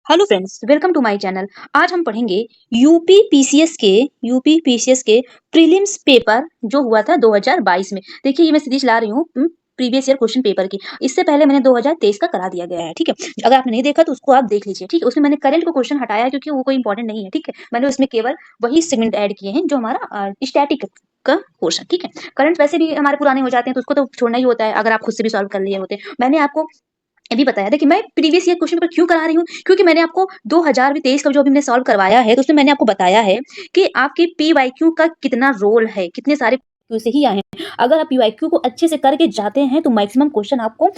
Hello friends, welcome to my channel. आज हम पढ़ेंगे यूपी पीसीएस के प्रीलिम्स पेपर जो हुआ था 2022 में। देखिए, ये मैं सीरीज ला रही हूँ प्रीवियस ईयर क्वेश्चन पेपर की। इससे पहले मैंने 2023 का करा दिया गया है, ठीक है। अगर आपने नहीं देखा तो उसको आप देख लीजिए, ठीक है। उसमें मैंने करंट को क्वेश्चन हटाया क्योंकि वो कोई इंपॉर्टेंट नहीं है, ठीक है। मैंने उसमें केवल वही सेगमेंट ऐड किए हैं जो हमारा स्टैटिक का पोर्शन, ठीक है। करंट वैसे भी हमारे पुराने हो जाते हैं तो उसको तो छोड़ना ही होता है, अगर आप खुद से भी सॉल्व कर लिए होते। मैंने आपको ये भी बताया। देखिए, मैं प्रीवियस ईयर क्वेश्चन पेपर क्यों करा रही हूँ, क्योंकि मैंने आपको 2023 का जो अभी मैंने सॉल्व करवाया है तो उसमें मैंने आपको बताया है कि आपके पीवाईक्यू का कितना रोल है, कितने सारे क्यू से ही आए हैं। अगर आप पीवाईक्यू को अच्छे से करके जाते हैं तो मैक्सिमम क्वेश्चन आपको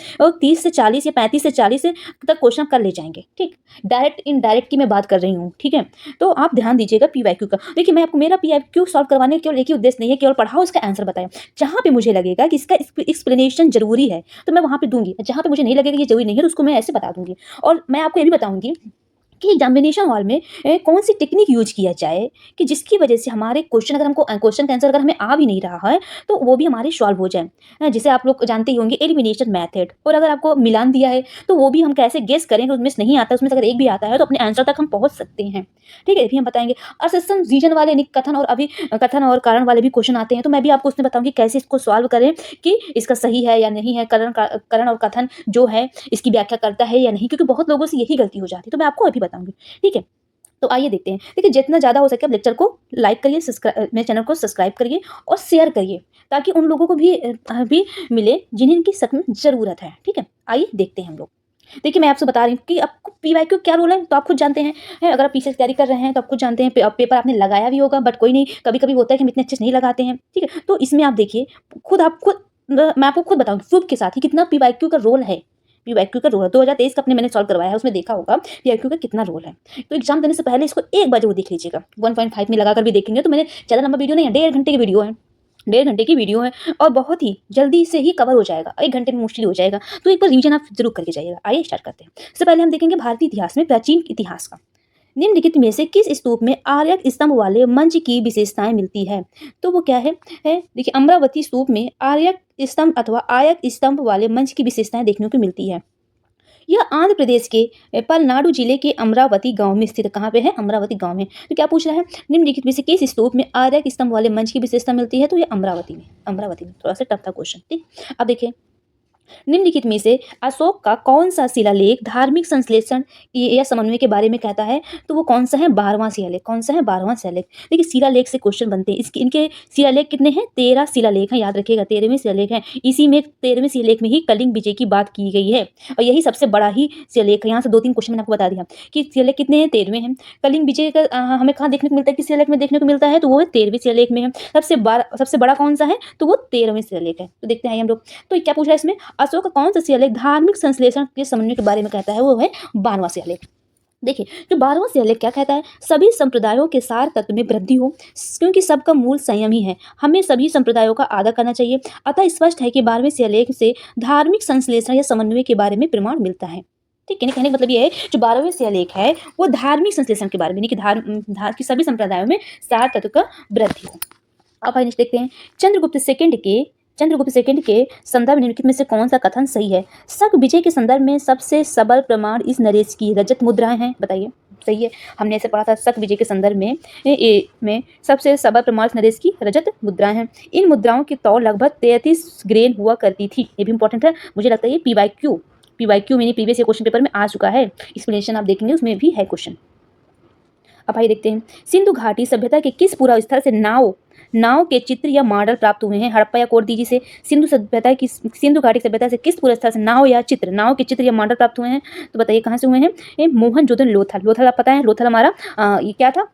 30 से 40 या 35 से 40 तक क्वेश्चन कर ले जाएंगे, ठीक। डायरेक्ट इनडायरेक्ट की मैं बात कर रही हूँ, ठीक है। तो आप ध्यान दीजिएगा पीवाईक्यू का। देखिए, मैं आपको मेरा पीवाईक्यू सॉल्व करवाने केवल एक ही उद्देश्य नहीं है, केवल पढ़ाओ, इसका आंसर बताया। जहां पे मुझे लगेगा कि इसका एक्सप्लेनेशन जरूरी है तो मैं वहां पे दूंगी, जहां पे मुझे नहीं लगेगा ये जरूरी नहीं है तो उसको मैं ऐसे बता दूंगी। और मैं आपको ये भी बताऊंगी कि एग्जामिनेशन हॉल में कौन सी टेक्निक यूज किया जाए कि जिसकी वजह से हमारे क्वेश्चन अगर हमको क्वेश्चन का आंसर अगर हमें आ भी नहीं रहा है तो वो भी हमारे सॉल्व हो जाए। जिसे आप लोग जानते ही होंगे एलिमिनेशन मेथड। और अगर आपको मिलान दिया है तो वो भी हम कैसे गेस करें कि उसमें से नहीं आता, उसमें से अगर एक भी आता है तो अपने आंसर तक हम पहुंच सकते हैं, ठीक है। भी हम बताएंगे। असम रीजन वाले कथन और अभी कथन और कारण वाले भी क्वेश्चन आते हैं तो मैं भी आपको उसमें बताऊंगी कैसे इसको सॉल्व करें कि इसका सही है या नहीं है, करण और कथन जो है इसकी व्याख्या करता है या नहीं, क्योंकि बहुत लोगों से यही गलती हो जाती है। तो मैं आपको अभी बताऊंगी, ठीक है। तो आइए देखते हैं। देखिए, जितना ज़्यादा हो सके आप लेक्चर को लाइक करिए, मेरे चैनल को सब्सक्राइब करिए और शेयर करिए ताकि उन लोगों को भी मिले जिन्हें इनकी सख्त में ज़रूरत है, ठीक है। आइए देखते हैं हम लोग। देखिए, मैं आपसे बता रही हूँ कि आपको पीवाईक्यू क्या रोल है तो आप खुद जानते हैं। अगर आप पीछे से तैयारी कर रहे हैं तो आप खुद जानते हैं। पेपर आपने लगाया भी होगा, बट कोई नहीं, कभी कभी होता है कि हम इतने अच्छे से नहीं लगाते हैं, ठीक है। तो इसमें आप देखिए, मैं आपको खुद बताऊंगी प्रूफ के साथ ही कितना पीवाईक्यू का रोल है। पीवाईक्यू का रोल है 2023 का, अपने मैंने सॉल्व करवाया है, उसमें देखा होगा पीवाईक्यू का कितना रोल है। तो एग्जाम देने से पहले इसको एक बार जरूर देख लीजिएगा। 1.5 में लगाकर भी देखेंगे तो मैंने ज़्यादा लंबा वीडियो नहीं है, 1.5 घंटे की वीडियो है। 1.5 घंटे की वीडियो है और बहुत ही जल्दी से ही कवर हो जाएगा, 1 घंटे में मुश्किल हो जाएगा। तो एक बार रिवीजन आप जरूर करके जाइएगा। आइए स्टार्ट करते हैं। सबसे पहले हम देखेंगे भारतीय इतिहास में प्राचीन इतिहास का। निम्नलिखित में से किस स्तूप में आर्यक स्तंभ वाले मंच की विशेषताएं मिलती है? तो वो क्या है देखिए, अमरावती स्तूप में आर्यक स्तंभ अथवा आयक स्तंभ वाले मंच की विशेषताएं देखने को मिलती है। यह आंध्र प्रदेश के पलनाडु जिले के अमरावती गांव में स्थित है। कहाँ पे है? अमरावती गांव में। तो क्या पूछ रहा है? निम्नलिखित में से किस स्तूप में आर्यक स्तंभ वाले मंच की विशेषता मिलती है? तो ये अमरावती में थोड़ा सा टफ था क्वेश्चन, ठीक। अब देखिए, निम्नलिखित में से अशोक का कौन सा शिलालेख धार्मिक संश्लेषण या समन्वय के बारे में कहता है? तो वो कौन सा है? 12वां शिलालेख। कौन सा है? 12वां शिलालेख। देखिए, शिलालेख से क्वेश्चन बनते हैं। इनके शिलालेख कितने हैं? 13 शिलालेख हैं, याद रखिएगा, 13वें शिलालेख है। इसी में 13वें शिलालेख में ही कलिंग विजय की बात की गई है और यही सबसे बड़ा ही शिलालेख है। यहाँ से 2-3 क्वेश्चन मैंने आपको बता दिया कि शिलालेख कितने हैं? 13वें हैं। कलिंग विजय का हमें कहाँ देखने को मिलता है? किस शिलालेख में देखने को मिलता है? तो वो 13वें शिलालेख में है। सबसे बड़ा कौन सा है? तो वो 13वें शिलालेख है। तो देखते हैं हम लोग। तो क्या पूछ रहा है इसमें? अशोक का कौन सा शिलालेख धार्मिक संश्लेषण के समन्वय के बारे में कहता है? वो है 12वां शिलालेख। देखिए, जो 12वां शिलालेख क्या कहता है? सभी संप्रदायों के सार तत्व में वृद्धि हो, क्योंकि सबका मूल संयम ही है। हमें सभी संप्रदायों का आदर करना चाहिए। अतः स्पष्ट है कि 12वें शिलालेख से धार्मिक संश्लेषण या समन्वय के बारे में प्रमाण मिलता है, ठीक है। कहने का मतलब ये है जो 12वें शिलालेख है वो धार्मिक संश्लेषण के बारे में, नहीं कि सभी संप्रदायों में सार तत्व का वृद्धि हो। अब आइए देखते हैं। चंद्रगुप्त सेकंड के संदर्भ निम्नलिखित में से कौन सा कथन सही है? शक विजय के संदर्भ में सबसे सबल प्रमाण इस नरेश की रजत मुद्राएं हैं। बताइए, सही है। हमने ऐसे पढ़ा था, शक विजय के संदर्भ में सबसे सबल प्रमाण इस नरेश की रजत मुद्राएं हैं। इन मुद्राओं की तौल लगभग 33 ग्रेन हुआ करती थी। ये भी इंपॉर्टेंट है, मुझे लगता है ये पीवाईक्यू मैंने प्रीवियस क्वेश्चन पेपर में आ चुका है। एक्सप्लेनेशन आप देखेंगे उसमें भी है क्वेश्चन। अब आइए देखते हैं। सिंधु घाटी सभ्यता के किस पूरा स्थल से नाव के चित्र या मॉडल प्राप्त हुए हैं? हड़प्पा या कोरदीजी से सिंधु घाटी सभ्यता से किस पूरे स्थल से नाव के चित्र या मॉडल प्राप्त हुए हैं? तो बताइए कहाँ से हुए हैं? ये मोहनजोदड़ो लोथल आप पता है, लोथल हमारा ये क्या था?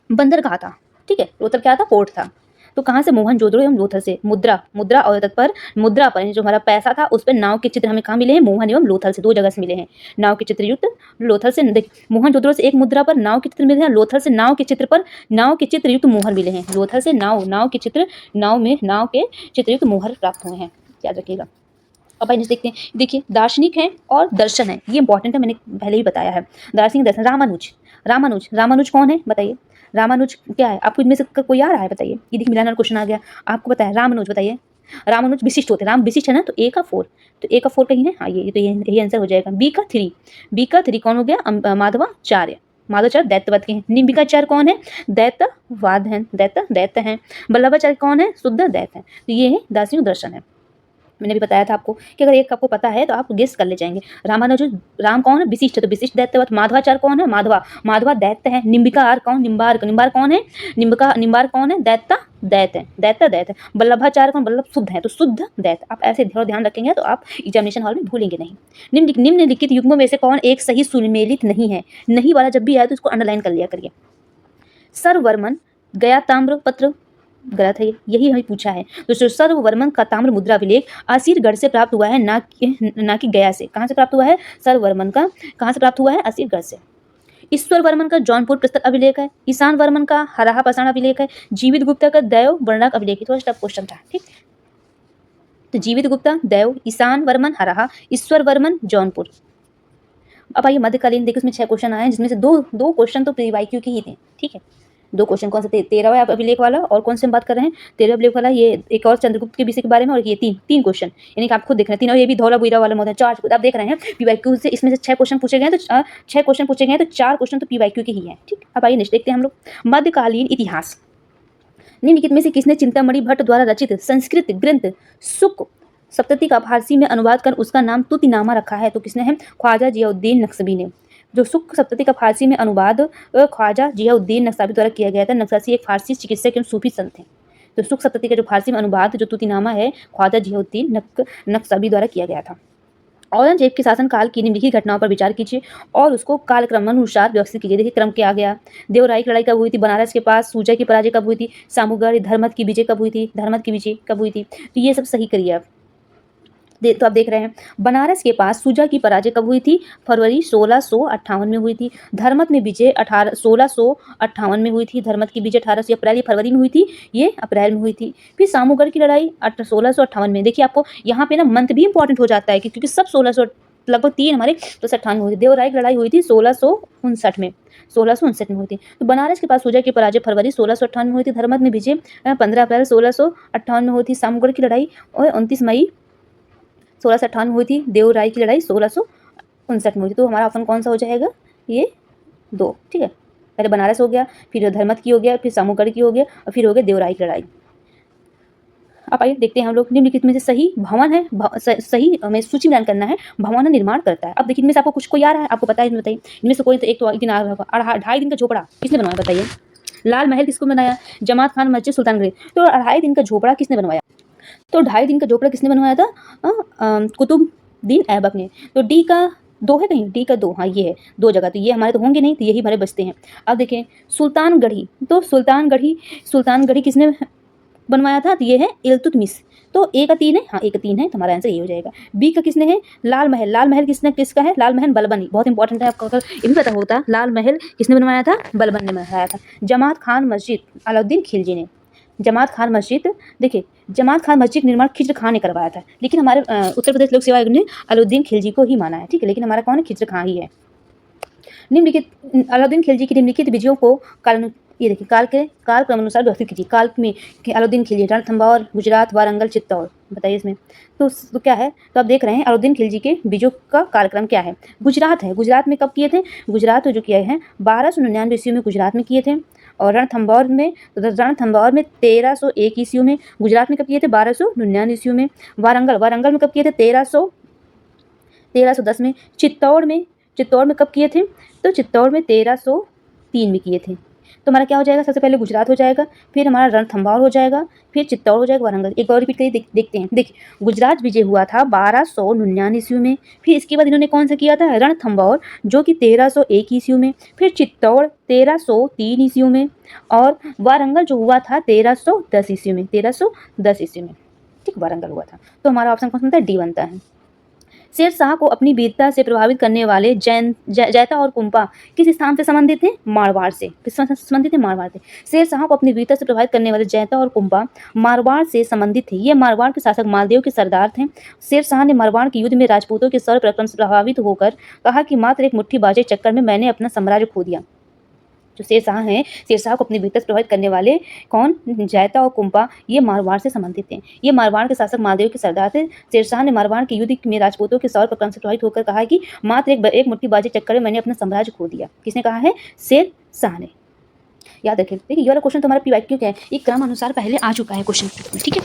बंदरगाह था, ठीक है। लोथल क्या था? पोर्ट था। तो कहाँ से? मोहनजोदड़ो एवं लोथल से। मुद्रा और तत्पर मुद्रा पर जो हमारा पैसा था उस पर नाव के चित्र हमें कहाँ मिले हैं? मोहन एवं लोथल से, 2 जगह से मिले हैं। नाव के चित्र युक्त लोथल से, मोहनजोदड़ो से एक मुद्रा पर नाव के चित्र मिले हैं, लोथल से नाव के चित्र युक्त मोहर मिले हैं। लोथल से नाव के चित्र युक्त मोहर प्राप्त हुए हैं, याद रखिएगा। अब आइए देखते हैं। देखिए, दार्शनिक है और दर्शन है, ये इंपॉर्टेंट है, मैंने पहले ही बताया है। दार्शनिक दर्शन। रामानुज कौन है? बताइए। रामानुज क्या है? आपको इनमें से कोई आ रहा है? बताइए। ये देखिए, मिलान क्वेश्चन आ गया। आपको पता है रामानुज? बताइए। रामानुज विशिष्ट होते हैं, राम विशिष्ट है ना, तो ए का 4, तो ए का 4 कहीं है, हाँ ये तो यही आंसर हो जाएगा। बी का 3 कौन हो गया, माधवाचार्य, माधवाचार्य दैत्यवत के हैं। निम्बिकाचार्य कौन है, दैत्यवाद है, दैत्य हैं। वल्लभाचार्य कौन है, शुद्ध दैत्य है। तो ये है दार्शनिक दर्शन है। मैंने भी बताया था आपको कि अगर एक आपको पता है तो आप गेस कर ले जाएंगे। रामानुज, राम कौन है, विशिष्ट है, तो विशिष्ट दैत्यवत। माधवाचार्य कौन है, माधवा दैत्य है। निम्बिकार कौन, निम्बार्क कौन है, निम्बार्क कौन है, दैत्य है। वल्लभाचार्य कौन, वल्लभ शुद्ध है, तो शुद्ध दैत्य। आप ऐसे ध्यान रखेंगे तो आप एग्जामिनेशन हॉल में भूलेंगे नहीं। निम्नलिखित युग्मों में से कौन एक सही सुमेलित नहीं है, नहीं वाला जब भी आए तो उसको अंडरलाइन कर लिया करिए। सर्ववर्मन गया ताम्रपत्र, गलत है, यही हमें पूछा है। तो सर्ववर्मन का ताम्र मुद्रा अभिलेख असीरगढ़ से प्राप्त हुआ है, ना कि गया से। कहाँ से प्राप्त हुआ है, सर्ववर्मन का कहाँ से प्राप्त हुआ है, असीरगढ़ से। ईश्वर वर्मन का जौनपुर प्रस्तक अभिलेख है। ईशान वर्मन का हराहा पाषाण अभिलेख है। जीवित गुप्ता का दैव वर्णक अभिलेख, थोड़ा टफ क्वेश्चन था, ठीक। तो जीवित गुप्ता दैव, ईशान वर्मन हराहा, ईश्वर वर्मन जौनपुर। अब आइए मध्यकालीन, देखिए उसमें 6 क्वेश्चन आए हैं, जिसमें से दो क्वेश्चन तो प्रीवाईक्यू के ही थे, ठीक है। 2 क्वेश्चन कौन से थे, 13वां अभिलेख वाला, और कौन से हम बात कर रहे हैं, 13वां अभिलेख वाला, ये एक और चंद्रगुप्त के विषय के बारे में, और ये तीन क्वेश्चन, यानी कि आप खुद देख रहे हैं 3, और ये भी धौलावीरा वाला में होता है। 4 आप देख रहे हैं पीवाईक्यू से, इसमें से 6 क्वेश्चन पूछे गए, तो 6 क्वेश्चन पूछे गए, तो 4 क्वेश्चन तो पीवाईक्यू के ही है, ठीक। अब आइए नेक्स्ट देखते हैं हम लोग, मध्यकालीन इतिहास। निम्नलिखित में से किसने चिंतामणि भट्ट द्वारा रचित संस्कृत ग्रंथ सुक सप्तती का फारसी में अनुवाद कर उसका नाम तुतिनामा रखा है, तो किसने है, ख्वाजा जियाउद्दीन नक्शबी ने। जो सुक सप्तती का फारसी में अनुवाद ख्वाजा जियाउद्दीन नक्शबी द्वारा किया गया था। नक्शबी एक फारसी चिकित्सक एवं सूफी संत थे। तो सुक सप्तती का जो फारसी में अनुवाद जो तुतिनामा है, ख्वाजा जियाउद्दीन नक्शबी द्वारा किया गया था। औरंगजेब के शासनकाल की निम्नलिखित घटनाओं पर विचार कीजिए और उसको कालक्रमानुसार व्यवस्थित कीजिए। देखिए क्रम क्या गया, देवराई की लड़ाई कब हुई थी, बनारस के पास, सूजा की पराजय कब हुई थी, सामूगढ़, धर्मत की विजय कब हुई थी, तो ये सब सही करिए आप। तो आप देख रहे हैं बनारस के पास सूजा की पराजय कब हुई थी, फरवरी 1658 में हुई थी। धर्मत में विजय 1658 में हुई थी। धर्मत की विजय 1800 अप्रैल या फरवरी में हुई थी, ये अप्रैल में हुई थी। फिर सामूगढ़ की लड़ाई 1658 में। देखिए आपको यहाँ पे ना मंथ भी इंपॉर्टेंट हो जाता है क्योंकि सब 1600 लगभग 3 हमारे तो 98 में हुई थी। देवराई की लड़ाई हुई थी 1659 में, 1659 में हुई थी। तो बनारस के पास सूजा की पराजय फरवरी 1658 में हुई थी। धर्मत में विजय 15 अप्रैल 1658 में हुई थी। सामूगढ़ की लड़ाई और 29 मई 1658 में हुई थी। देवराई की लड़ाई 1659 में हुई थी। तो हमारा ऑप्शन कौन सा हो जाएगा, ये 2, ठीक है। पहले बनारस हो गया, फिर धर्मत की हो गया, फिर सामूगढ़ की हो गया, और फिर हो गया देवराई की लड़ाई। अब आइए देखते हैं हम लोग निम्नलिखित में से सही भवन है, सही हमें सूची में करना है, भवन निर्माण करता है। अब देखिए इनमें से आपको कुछ कोई आ रहा है, आपको पता है, बताइए इनमें से कोई तो एक तो दिन आ रहा होगा। 2.5 दिन का झोपड़ा किसने बनवाया बताइए। लाल महल किसको बनाया, जमात खान मस्जिद सुल्तानगंज। तो 2.5 दिन का झोपड़ा किसने बनवाया, तो 2.5 दिन का झोपड़ा किसने बनवाया था, कुतुबुद्दीन ऐबक ने। तो डी का 2 है कहीं, डी का 2, हाँ ये है 2 जगह, तो ये हमारे तो होंगे नहीं, तो यही हमारे बचते हैं। अब देखें सुल्तानगढ़ी, तो सुल्तानगढ़ी किसने बनवाया था, तो ये है इल्तुतमिश। तो ए का 3 है, हाँ ए का 3 है, तो हमारा आंसर ये हो जाएगा। बी का किसने है, लाल महल किसका है, लाल महल बलबन, बहुत इंपॉर्टेंट है आपको अगर ये भी पता होता। लाल महल किसने बनवाया था, बलबन ने बनवाया था। जमात खान मस्जिद अलाउद्दीन खिलजी ने। जमात खान मस्जिद, देखिए जमात खान मस्जिद निर्माण खिज्र खान ने करवाया था, लेकिन हमारे उत्तर प्रदेश लोक सेवा आयोग ने अलाउद्दीन खिलजी को ही माना है, ठीक है, लेकिन हमारा कौन है, खिज्र खान ही है। निम्नलिखित अलाउद्दीन खिलजी की निम्नलिखित विजयों को ये देखिए काल क्रम अनुसार व्यवस्थित कीजिए। काल में अलाउद्दीन खिलजी रणथंभौर, गुजरात, वारंगल, चित्तौड़, बताइए इसमें तो क्या है। तो आप देख रहे हैं अलाउद्दीन खिलजी के विजयों का कार्यक्रम क्या है। गुजरात है, गुजरात में कब किए थे, गुजरात जो किए हैं 1299 ईस्वी में गुजरात में किए थे। और रणथंभौर में 1301 ईस्वी में। गुजरात में कब किए थे, 1299 ईस्वी में। वारंगल में कब किए थे, 1310 में। चित्तौड़ में कब किए थे, तो चित्तौड़ में 1303 में किए थे। तो हमारा क्या हो जाएगा, सबसे पहले गुजरात हो जाएगा, फिर हमारा रणथंभौर हो जाएगा, फिर चित्तौड़ हो जाएगा, वारंगल। एक बार रिपीट करिए, देखते हैं। देखिए गुजरात विजय हुआ था 1299 ईस्वी में, फिर इसके बाद इन्होंने कौन सा किया था, रणथंभौर जो कि 1301 ईस्वी में, फिर चित्तौड़ 1303 ईस्वी में, और वारंगल जो हुआ था 1310 ईस्वी में, 1310 ईस्वी में, ठीक, वारंगल हुआ था। तो हमारा ऑप्शन कौन सा बनता है, डी बनता है। शेर शाह को अपनी वीरता से प्रभावित करने वाले जैता और कुंपा किस स्थान से संबंधित थे, मारवाड़ से। किस संबंधित थे, मारवाड़ से। शेर शाह को अपनी वीरता से प्रभावित करने वाले जैता और कुंपा मारवाड़ से संबंधित थे। ये मारवाड़ के शासक मालदेव के सरदार थे। शेर शाह ने मारवाड़ के युद्ध में राजपूतों के शौर्य पराक्रम से प्रभावित होकर कहा कि मात्र एक मुट्ठी बाजी चक्कर में मैंने अपना साम्राज्य खो दिया। जो शेरशाह हैं, शेरशाह को अपने भीतर प्रभावित करने वाले कौन? जैता और कुंपा, ये मारवाड़ से संबंधित हैं। ये मारवाड़ के शासक मालदेव के सरदार थे। शेरशाह ने मारवाड़ के युद्ध में राजपूतों के सौर प्रक्रम से प्रभावित होकर कहा कि मात्र एक मुट्ठीबाजी चक्कर में मैंने अपना साम्राज्य खो दिया। किसने कहा है? शेरशाह ने। याद रखें। देखिए ये वाला क्वेश्चन तुम्हारा पीवाईक्यू क्या है, ये क्रम अनुसार पहले आ चुका है क्वेश्चन में, ठीक है।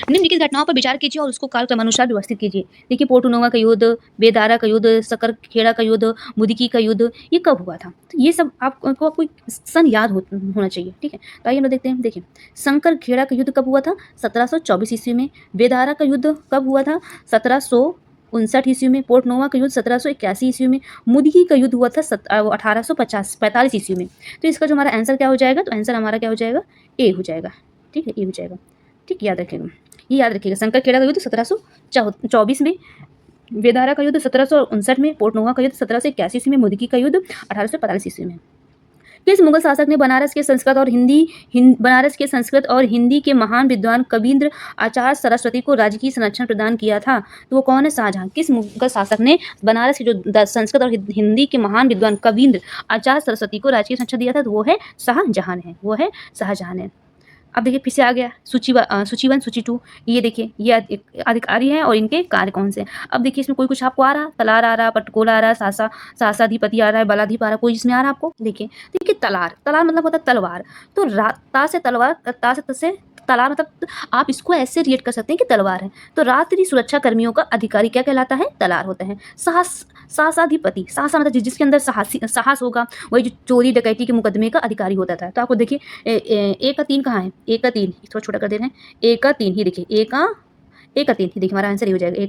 निम्नलिखित घटनाओं पर विचार कीजिए और उसको कालक्रमानुसार व्यवस्थित कीजिए। देखिए पोर्टुनोवा का युद्ध, बेदारा का युद्ध, सकरखेड़ा का युद्ध, मुदिकी का युद्ध, ये कब हुआ था? तो ये सब आपको कोई सन याद होना चाहिए, ठीक है। तो आइए हम लोग देखते हैं। देखिए संकरखेड़ा का युद्ध कब हुआ था? 1724 ईस्वी में। बेदारा का युद्ध कब हुआ था? 1759 ईस्वी में। पोर्टनोवा का युद्ध 1781 ईस्वी में। मुदिकी का युद्ध हुआ था 1845 ईस्वी में। तो इसका जो हमारा आंसर क्या हो जाएगा? तो आंसर हमारा क्या हो जाएगा? ए हो जाएगा, ठीक है, ए हो जाएगा, ठीक। याद रखेगा, ये याद रखिएगा। संकरखेड़ा का युद्ध 1724 में, बेदारा का युद्ध 1759 में, पोर्टनोवा का युद्ध 1781 ईस्वी में, मुदिकी का युद्ध 1845 ईस्वी में। किस मुगल शासक ने बनारस के संस्कृत और हिंदी के महान विद्वान कबींद्र आचार्य सरस्वती को राजकीय संरक्षण प्रदान किया था? तो वो कौन है? शाहजहां। किस मुगल शासक ने बनारस के जो संस्कृत और हिंदी के महान विद्वान कबींद्र आचार्य सरस्वती को राजकीय संरक्षण दिया था? तो वो है शाहजहां है, वो है शाहजहां है। अब देखिए फिर से आ गया सूची 1, सूची 2। ये देखिए ये अधिकारी हैं और इनके कार्य कौन से हैं। अब देखिए इसमें कोई कुछ आपको आ रहा? तलार आ रहा, पटकोला आ रहा, सासाधिपति आ रहा है, बलाधिप आ रहा है, कोई इसमें आ रहा आपको? देखिए तलार मतलब होता है तलवार। तो ता से तलवार, ता से तलार मतलब आप इसको ऐसे रिलेट कर सकते हैं कि तलवार है। तो रात्रि सुरक्षा कर्मियों का अधिकारी क्या कहलाता है? तलार होता है। साहसाधिपति, साहसा मतलब जिसके अंदर साहस होगा, वही जो चोरी डकैती के मुकदमे का अधिकारी होता था। तो आपको देखिए ए का 3 कहाँ है? ए का 3 थोड़ा छोटा कर दे रहे हैं। ए का 3 ही देखिए, ए का 3 ही देखिए, हमारा आंसर ये हो जाएगा,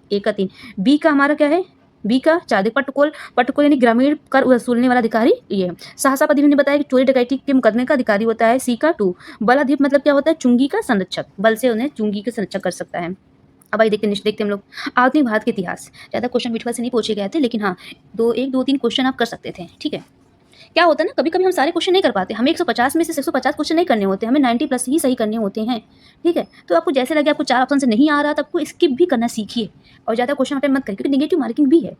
ए का 3। बी का हमारा क्या है? बी का 4 देखिए, पटकोल यानी ग्रामीण कर वसूलने वाला अधिकारी ये है। सहसा पति ने बताया कि चोरी डकैती के मुकदमे का अधिकारी होता है। सी का 2। बलाधिप मतलब क्या होता है? चुंगी का संरक्षक, बल से उन्हें चुंगी का संरक्षक कर सकता है। अब आइए देखते हम लोग आधुनिक भारत के इतिहास। ज़्यादा क्वेश्चन बीच से नहीं पूछे गए थे, लेकिन हाँ 2-3 क्वेश्चन आप कर सकते थे, ठीक है। क्या होता है ना, कभी कभी हम सारे क्वेश्चन नहीं कर पाते, हमें 150 में से 150 क्वेश्चन नहीं करने होते, हमें 90+ ही सही करने होते हैं, ठीक है। तो आपको जैसे लगे आपको 4 ऑप्शन से नहीं आ रहा तो आपको स्किप भी करना सीखिए और ज़्यादा क्वेश्चन अटेम्प्ट मत करिए, क्योंकि नेगेटिव मार्किंग भी है।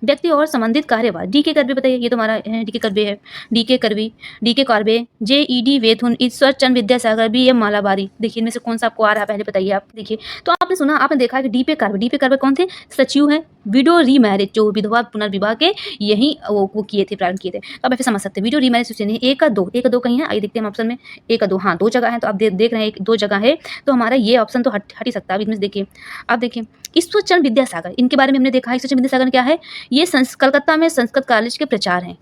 व्यक्ति और संबंधित कार्यवाद। डीके कर्वे बताइए, ये तो हमारा डीके कर्वे है। DK curve, जेईडी वेथुन, Ishwar Chandra Vidyasagar, BM Malabari. देखिए इनमें से कौन सा आपको आ रहा है पहले बताइए आप। देखिए तो आपने सुना, आपने देखा कि डीपे कर्वे कौन थे? सचिव हैं, विडो रीमैरिज, जो विधवा पुनर्विवाह के यही वो किए थे, प्रारंभ किए थे। तो आप ऐसे समझ सकते हैं विडो रीमैरिज। ए का 2 कहीं है? आइए देखते हैं हम ऑप्शन में। ए का 2, हाँ 2 जगह है, तो आप देख रहे हैं 2 जगह है, तो हमारा ये ऑप्शन तो हट ही सकता है। अब इसमें देखिए, आप देखिए ईश्वरचंद्र विद्यासागर, इनके बारे में हमने देखा। ईश्वरचंद्र विद्यासागर क्या है? ये कलकत्ता में संस्कृत कॉलेज के प्रचार हैं।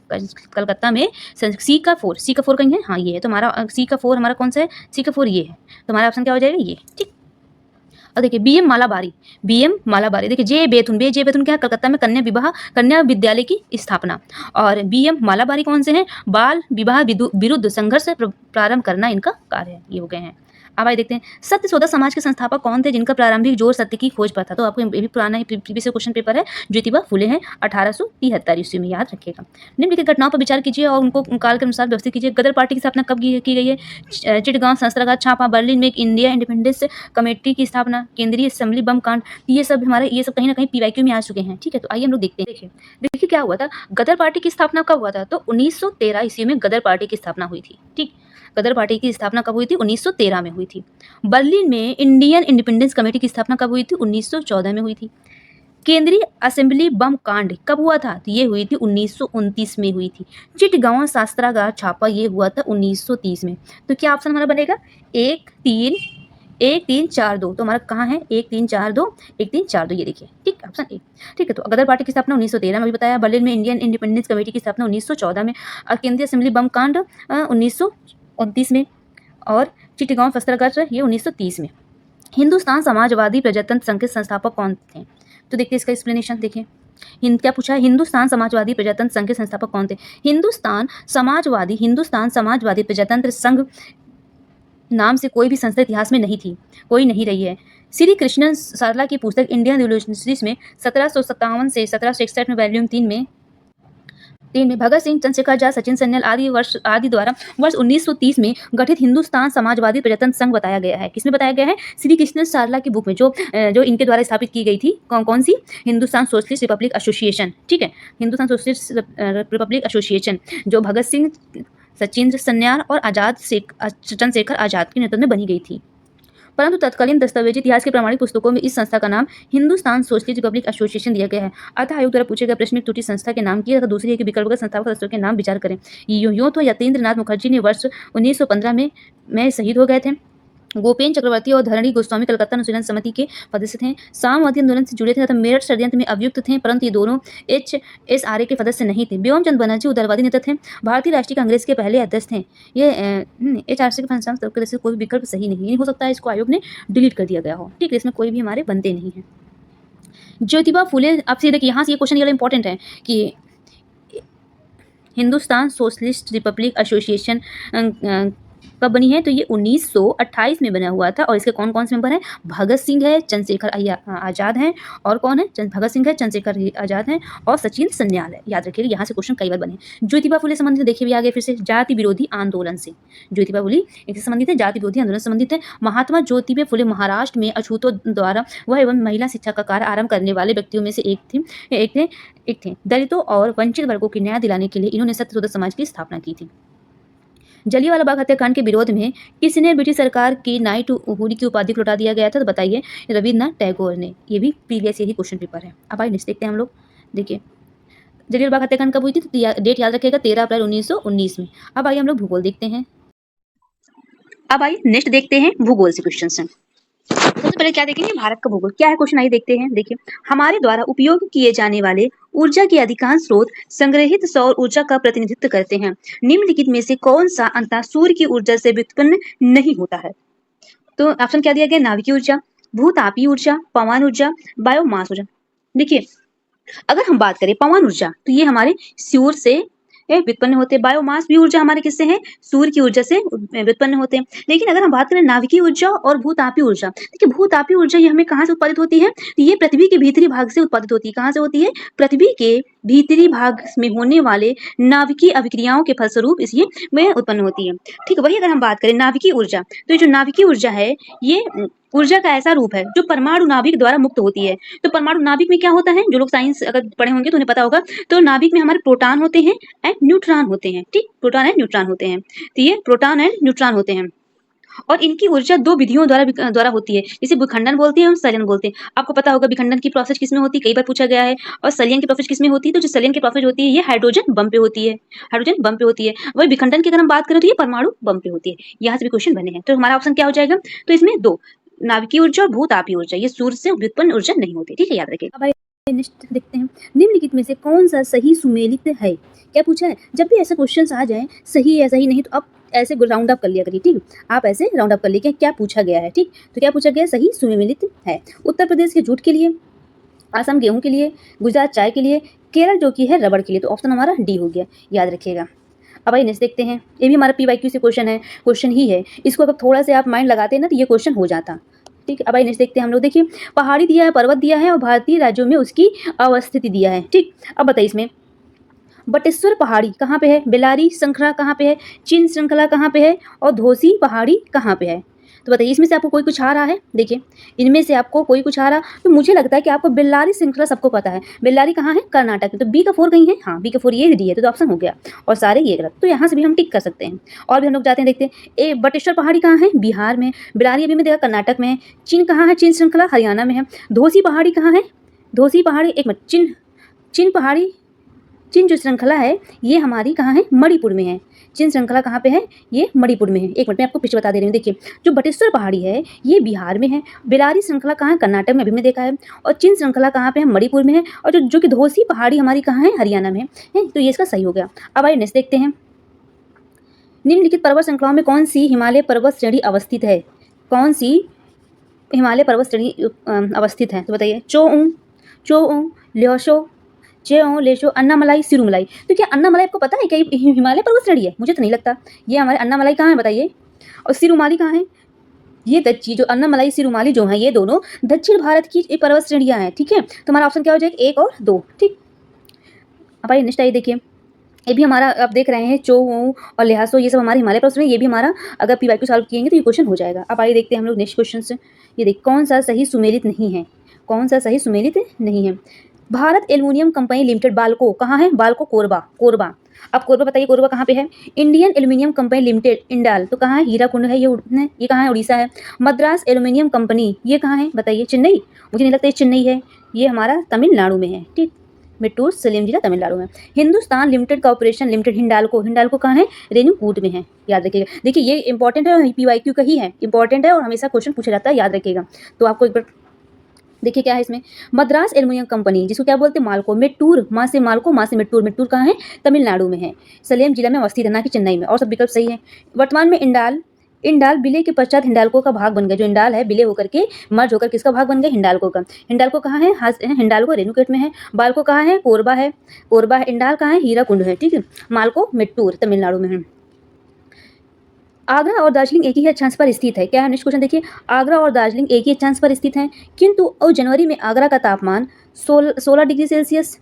कलकत्ता में सी का 4 कहीं है? हाँ ये है। तो हमारा सी का 4 हमारा कौन सा है? सी का 4 ये है। तो हमारा ऑप्शन क्या हो जाएगा? ये, ठीक। और देखिए बीएम मालाबारी, देखिए जे बेथुन क्या है? कलकत्ता में कन्या विद्यालय की स्थापना। और बीएम मालाबारी कौन से हैं? बाल विवाह विरुद्ध संघर्ष प्रारंभ करना इनका कार्य है, ये हो गए हैं। अब आइए देखते हैं सत्यशोधक समाज के संस्थापक कौन थे, जिनका प्रारंभिक जोर सत्य की खोज पर था। तो आपको ये भी पुराना ही प्रीवियस क्वेश्चन पेपर है। ज्योतिबा फुले हैं, 1873 ईस्वी में, याद रखिएगा। निम्नलिखित घटनाओं पर विचार कीजिए और उनको काल के अनुसार व्यवस्थित कीजिए। गदर पार्टी की स्थापना कब की गई है? चिटगांव संस्त्राघात, छापा, बर्लिन में इंडिया इंडिपेंडेंस कमेटी की स्थापना, केंद्रीय असेंबली बम कांड, ये सब कहीं ना कहीं पीवाईक्यू में आ चुके हैं, ठीक है। तो आइए हम लोग देखते हैं। देखिए क्या हुआ था, गदर पार्टी की स्थापना कब हुआ था? तो 1913 ईस्वी में गदर पार्टी की स्थापना हुई थी, ठीक। गदर पार्टी की स्थापना कब हुई थी? 1913 में हुई थी। बर्लिन में इंडियन इंडिपेंडेंस कमेटी की स्थापना कब हुई थी? 1914 में हुई थी। केंद्रीय असेंबली बम कांड कब हुआ था? तो ये हुई थी 1929 में हुई थी। चिटगांव शस्त्रागार छापा ये हुआ था 1930 में। तो क्या ऑप्शन हमारा बनेगा? 1 3 4 2। तो हमारा कहाँ है? 1 3 4 2, 1 3 4 2, ये देखिए, ठीक, ऑप्शन ए, ठीक है। तो गदर पार्टी की स्थापना 1913 में भी बताया, बर्लिन में इंडियन इंडिपेंडेंस कमेटी की स्थापना 1914 में, और केंद्रीय असेंबली बम कांड 1929 में, और चिटगांव शस्त्रागार ये 1930 में। हिंदुस्तान समाजवादी प्रजातंत्र संघ के संस्थापक कौन थे? तो देखिए इसका एक्सप्लेनेशन देखिए। क्या पूछा है? हिंदुस्तान समाजवादी प्रजातंत्र संघ के संस्थापक कौन थे? हिंदुस्तान समाजवादी प्रजातंत्र संघ नाम से कोई भी संस्था इतिहास में नहीं थी, कोई नहीं रही है। श्री कृष्णन सारला की पुस्तक इंडियन रिवोल्यूशनरीज में 1757 से 1761 में वॉल्यूम 3 में 3 में भगत सिंह, चंद्रशेखर आजाद, सचिन सन्याल आदि द्वारा वर्ष 1930 में गठित हिंदुस्तान समाजवादी प्रजातंत्र संघ बताया गया है। किसमें बताया गया है? श्री कृष्ण सारला की बुक में, जो इनके द्वारा स्थापित की गई थी। कौन सी? हिंदुस्तान सोशलिस्ट रिपब्लिक एसोसिएशन, ठीक है, हिंदुस्तान सोशलिस्ट रिपब्लिक एसोसिएशन, जो भगत सिंह, सचिंद्र सन्याल और चंद्रशेखर आजाद के नेतृत्व में बनी गई थी। परंतु तत्कालीन दस्तावेजी इतिहास के प्रमाणिक पुस्तकों में इस संस्था का नाम हिंदुस्तान सोशलिस्ट रिपब्लिक एसोसिएशन दिया गया है। अतः आयोग द्वारा पूछे गए प्रश्न में त्रुटि संस्था के नाम की तथा दूसरी है कि विकल्पगत संस्थापक सदस्यों के नाम विचार करें। यूं तो यतीन्द्र नाथ मुखर्जी ने वर्ष 1915 में शहीद हो गए थे। गोपेन चक्रवर्ती और धरणी गोस्वामी कलकत्ता अनुशीलन समिति के सदस्य थे। सामवादी आंदोलन से जुड़े थे तथा मेरठ षड्यंत्र में अभियुक्त थे, परंतु ये दोनों HSRA के सदस्य नहीं थे। व्योम चंद बनर्जी उदारवादी नेता थे, भारतीय राष्ट्रीय कांग्रेस के पहले अध्यक्ष थे। ये HRC के सदस्य से कोई विकल्प सही नहीं हो सकता है, इसको आयोग ने डिलीट कर दिया गया हो, ठीक है, इसमें कोई भी हमारे बनते नहीं है। ज्योतिबा फुले, आपसे देखिए यहाँ से ये क्वेश्चन ये इंपॉर्टेंट है कि हिंदुस्तान सोशलिस्ट रिपब्लिक एसोसिएशन कब बनी है? तो ये 1928 में बना हुआ था। और इसके कौन कौन से मेंबर हैं? भगत सिंह है, चंद्रशेखर आजाद हैं, और कौन है? भगत सिंह है, चंद्रशेखर आजाद हैं और सचिन सन्याल है। याद रखिएगा, यहाँ से क्वेश्चन कई बार बने। ज्योतिबा फुले संबंधित देखिए भी आगे फिर से जाति विरोधी आंदोलन से। ज्योतिबा फुले इससे संबंधित है, जाति विरोधी आंदोलन से संबंधित है। महात्मा ज्योतिबा फुले महाराष्ट्र में अछूतों द्वारा वह एवं महिला शिक्षा का कार्य आरंभ करने वाले व्यक्तियों में से एक थे। दलितों और वंचित वर्गों की न्याय दिलाने के लिए इन्होंने सत्यशोधक समाज की स्थापना की थी। जलियांवाला बाग हत्याकांड के विरोध में किसने ब्रिटिश सरकार की नाइट हुडी की उपाधि को लौटा दिया गया था? तो बताइए, रविन्द्रनाथ टैगोर ने। ये भी प्रीवियस यही क्वेश्चन पेपर है। अब आइए नेक्स्ट देखते हैं हम लोग। देखिए, जलियांवाला बाग हत्याकांड कब हुई थी? तो डेट याद रखिएगा, 13 अप्रैल 1919 में। अब आइए हम लोग भूगोल देखते हैं। अब आइए नेक्स्ट देखते हैं भूगोल से क्वेश्चन। सबसे पहले क्या देखेंगे? भारत का भूगोल क्या है क्वेश्चन, आइए देखते हैं। देखिए, हमारे द्वारा उपयोग किए जाने वाले ऊर्जा के अधिकांश स्रोत संग्रहित सौर ऊर्जा का प्रतिनिधित्व करते हैं। निम्नलिखित में से कौन सा अंतः सूर्य की ऊर्जा से व्युत्पन्न नहीं होता है? तो ऑप्शन क्या दिया गया? नाभिकीय ऊर्जा, भूतापीय ऊर्जा, पवन ऊर्जा, बायोमास ऊर्जा। देखिए, अगर हम बात करें पवन ऊर्जा, तो ये हमारे सूर्य से व्युत्पन्न होते हैं। बायोमास भी ऊर्जा हमारे किससे है? सूर्य की ऊर्जा से व्युत्पन्न होते हैं। लेकिन अगर हम बात करें नाभिकीय ऊर्जा और भूतापीय ऊर्जा, देखिए भूतापीय ऊर्जा ये हमें कहाँ से उत्पादित होती है? तो ये पृथ्वी के भीतरी भाग से उत्पादित होती है। कहाँ से होती है? पृथ्वी के भीतरी भाग में होने वाले नाभिकीय अभिक्रियाओं के फलस्वरूप इसी में उत्पन्न होती है, ठीक है। वही अगर हम बात करें नाभिकीय ऊर्जा, तो ये जो नाभिकीय ऊर्जा है, ये ऊर्जा का ऐसा रूप है जो परमाणु नाभिक द्वारा मुक्त होती है। तो परमाणु नाभिक में क्या होता है? जो लोग साइंस अगर पढ़े होंगे तो उन्हें पता होगा। तो नाभिक में हमारे प्रोटॉन होते हैं एंड न्यूट्रॉन होते हैं, ठीक, प्रोटॉन एंड न्यूट्रॉन होते हैं। तो ये प्रोटॉन एंड न्यूट्रॉन होते हैं और इनकी ऊर्जा दो विधियों द्वारा होती है, जिसे विखंडन बोलते हैं और संलयन बोलते हैं। आपको पता होगा विखंडन की प्रोसेस किसमें होती है, कई बार पूछा गया है, और संलयन की प्रोसेस किसमें होती है? तो जो संलयन की प्रोसेस होती है ये हाइड्रोजन बम पे होती है, हाइड्रोजन बम पे होती है। वही विखंडन की अगर हम बात करें तो ये परमाणु बम पे होती है। यहाँ से भी क्वेश्चन बने हैं। तो हमारा ऑप्शन क्या हो जाएगा? तो इसमें दो, नाभिकीय ऊर्जा और भूतापीय ऊर्जा, ये सूर्य से व्युत्पन्न ऊर्जा नहीं होती, ठीक है, याद रखिएगा। अब नेक्स्ट देखते हैं, निम्नलिखित में से कौन सा सही सुमेलित है? क्या पूछा है? जब भी ऐसे क्वेश्चन आ जाए, सही या सही नहीं, तो अब ऐसे राउंड अप कर लिया करिए, ठीक, आप ऐसे राउंड अप कर लीजिए क्या पूछा गया है, ठीक। तो क्या पूछा गया? सही सुमेलित है। उत्तर प्रदेश के जूट के लिए, असम गेहूं के लिए, गुजरात चाय के लिए, केरल जो कि है रबड़ के लिए। तो ऑप्शन हमारा डी हो गया, याद रखिएगा। अब आइए नेक्स्ट देखते हैं, ये भी हमारा PYQ से क्वेश्चन है, क्वेश्चन ही है। इसको अगर थोड़ा से आप माइंड लगाते हैं ना तो ये क्वेश्चन हो जाता, ठीक। अब आइए नेक्स्ट देखते हैं हम लोग। देखिए, पहाड़ी दिया है, पर्वत दिया है और भारतीय राज्यों में उसकी अवस्थिति दिया है, ठीक। अब बताइए इसमें बटेश्वर पहाड़ी कहाँ पे है, बेलारी श्रृंखला कहाँ पे है, चिन श्रृंखला कहाँ पे है और धोसी पहाड़ी कहाँ पे है। तो बताइए इसमें से आपको कोई कुछ आ रहा है? देखिए इनमें से आपको कोई कुछ आ रहा, तो मुझे लगता है कि आपको बेल्लारी श्रृंखला सबको पता है। बेल्लारी कहाँ है? कर्नाटक में। तो बी का 4 कहीं है, हाँ बी का 4 ये डी है, तो ऑप्शन हो गया और सारे ये गलत। तो यहाँ से भी हम टिक कर सकते हैं। और भी हम लोग जाते हैं, देखते हैं ए बटेश्वर पहाड़ी कहाँ है? बिहार में। बेलारी अभी में देखा कर्नाटक में है। चिन कहाँ है? चिन श्रृंखला हरियाणा में है। धोसी पहाड़ी कहाँ है? धोसी पहाड़ी एक मिनट, चिन पहाड़ी, चिन जो श्रृंखला है ये हमारी कहाँ है? मणिपुर में है। चिन श्रृंखला कहाँ पे है? ये मणिपुर में है। एक मिनट में आपको पीछे बता दे रही हूँ। देखिए जो बटेश्वर पहाड़ी है ये बिहार में है। बेलारी श्रृंखला कहाँ है? कर्नाटक में, अभी मैंने देखा है। और चिन श्रृंखला कहाँ पे है? मणिपुर में है। और जो कि धोसी पहाड़ी हमारी कहाँ है? हरियाणा में है। तो ये इसका सही हो गया। अब आइए नेक्स्ट देखते हैं, निम्नलिखित पर्वत श्रृंखलाओं में कौन सी हिमालय पर्वत श्रेणी अवस्थित है? कौन सी हिमालय पर्वत श्रेणी अवस्थित है? तो बताइए चोऊ, ल्योशो, लेशो, अन्नामलाई, सिरुमलाई। तो क्या अन्नामलाई आपको पता है क्या ये हिमालय पर्वत श्रेणी है? मुझे तो नहीं लगता। ये हमारे अन्नामलाई कहाँ है बताइए, और सिरुमाली कहाँ है? ये दक्षिण जो अन्नामलाई सिरुमाली जो है ये दोनों दक्षिण भारत की पर्वत श्रेणियाँ हैं, ठीक है। तो हमारा ऑप्शन क्या हो जाएगा? 1 और 2, ठीक। अब आइए नेक्स्ट आइए, देखिए ये भी हमारा आप देख रहे हैं चो और लिहासो, ये सब हमारे हिमालय प्रश्न है। ये भी हमारा अगर पीवाईक्यू सॉल्व किएंगे तो ये क्वेश्चन हो जाएगा। अब आइए देखते हैं हम लोग नेक्स्ट क्वेश्चन से। ये देख, कौन सा सही सुमेलित नहीं है, कौन सा सही सुमेलित नहीं है। भारत एल्युमिनियम कंपनी लिमिटेड बालको कहाँ है, बालको कोरबा, कोरबा। अब कोरबा बताइए, कोरबा कहाँ पे है। Indian aluminium company limited Indal तो कहाँ है, हीराकुंड है, ये कहाँ है, उड़ीसा है। मद्रास एल्युमिनियम कंपनी ये कहाँ है बताइए, चेन्नई, मुझे नहीं लगता ये चेन्नई है, ये हमारा तमिलनाडु में है, ठीक। मेट्टूर सलेम जिला तमिलनाडु में। Hindustan limited corporation limited Hindalco, Hindalco कहाँ है, रेणुकूट में है, याद रखिएगा। देखिए ये इंपॉर्टेंट है, पीवाईक्यू का ही है, इंपॉर्टेंट है और हमेशा क्वेश्चन पूछा जाता है, याद रखिएगा। तो आपको एक बार देखिए क्या है इसमें, मद्रास एल्युमिनियम कंपनी जिसको क्या बोलते हैं, मालको, मेट्टूर, माँ से मालको, माँ से मेट्टूर, मेट्टूर कहाँ है, तमिलनाडु में है, सलेम जिला में अवस्थित है, ना कि चेन्नई में, और सब विकल्प सही है। वर्तमान में इंडाल, इंडाल विलय के पश्चात हिंडाल्को का भाग बन गया। जो इंडाल है विलय होकर के मर्ज होकर किसका भाग बन गया, हिंडाल्को का। हिंडाल्को कहाँ है, हिंडाल्को रेणुकूट में है। बालको कहाँ है, कोरबा है, कोरबा है। इंडाल कहाँ है, हीराकुंड है, ठीक है। मालको मेट्टूर तमिलनाडु में है। आगरा और दार्जिलिंग एक ही अक्षांश पर स्थित है, क्या है नेक्स्ट क्वेश्चन देखिए। आगरा और दार्जिलिंग एक ही अक्षांश पर स्थित हैं, किंतु और जनवरी में आगरा का तापमान 16 डिग्री सेल्सियस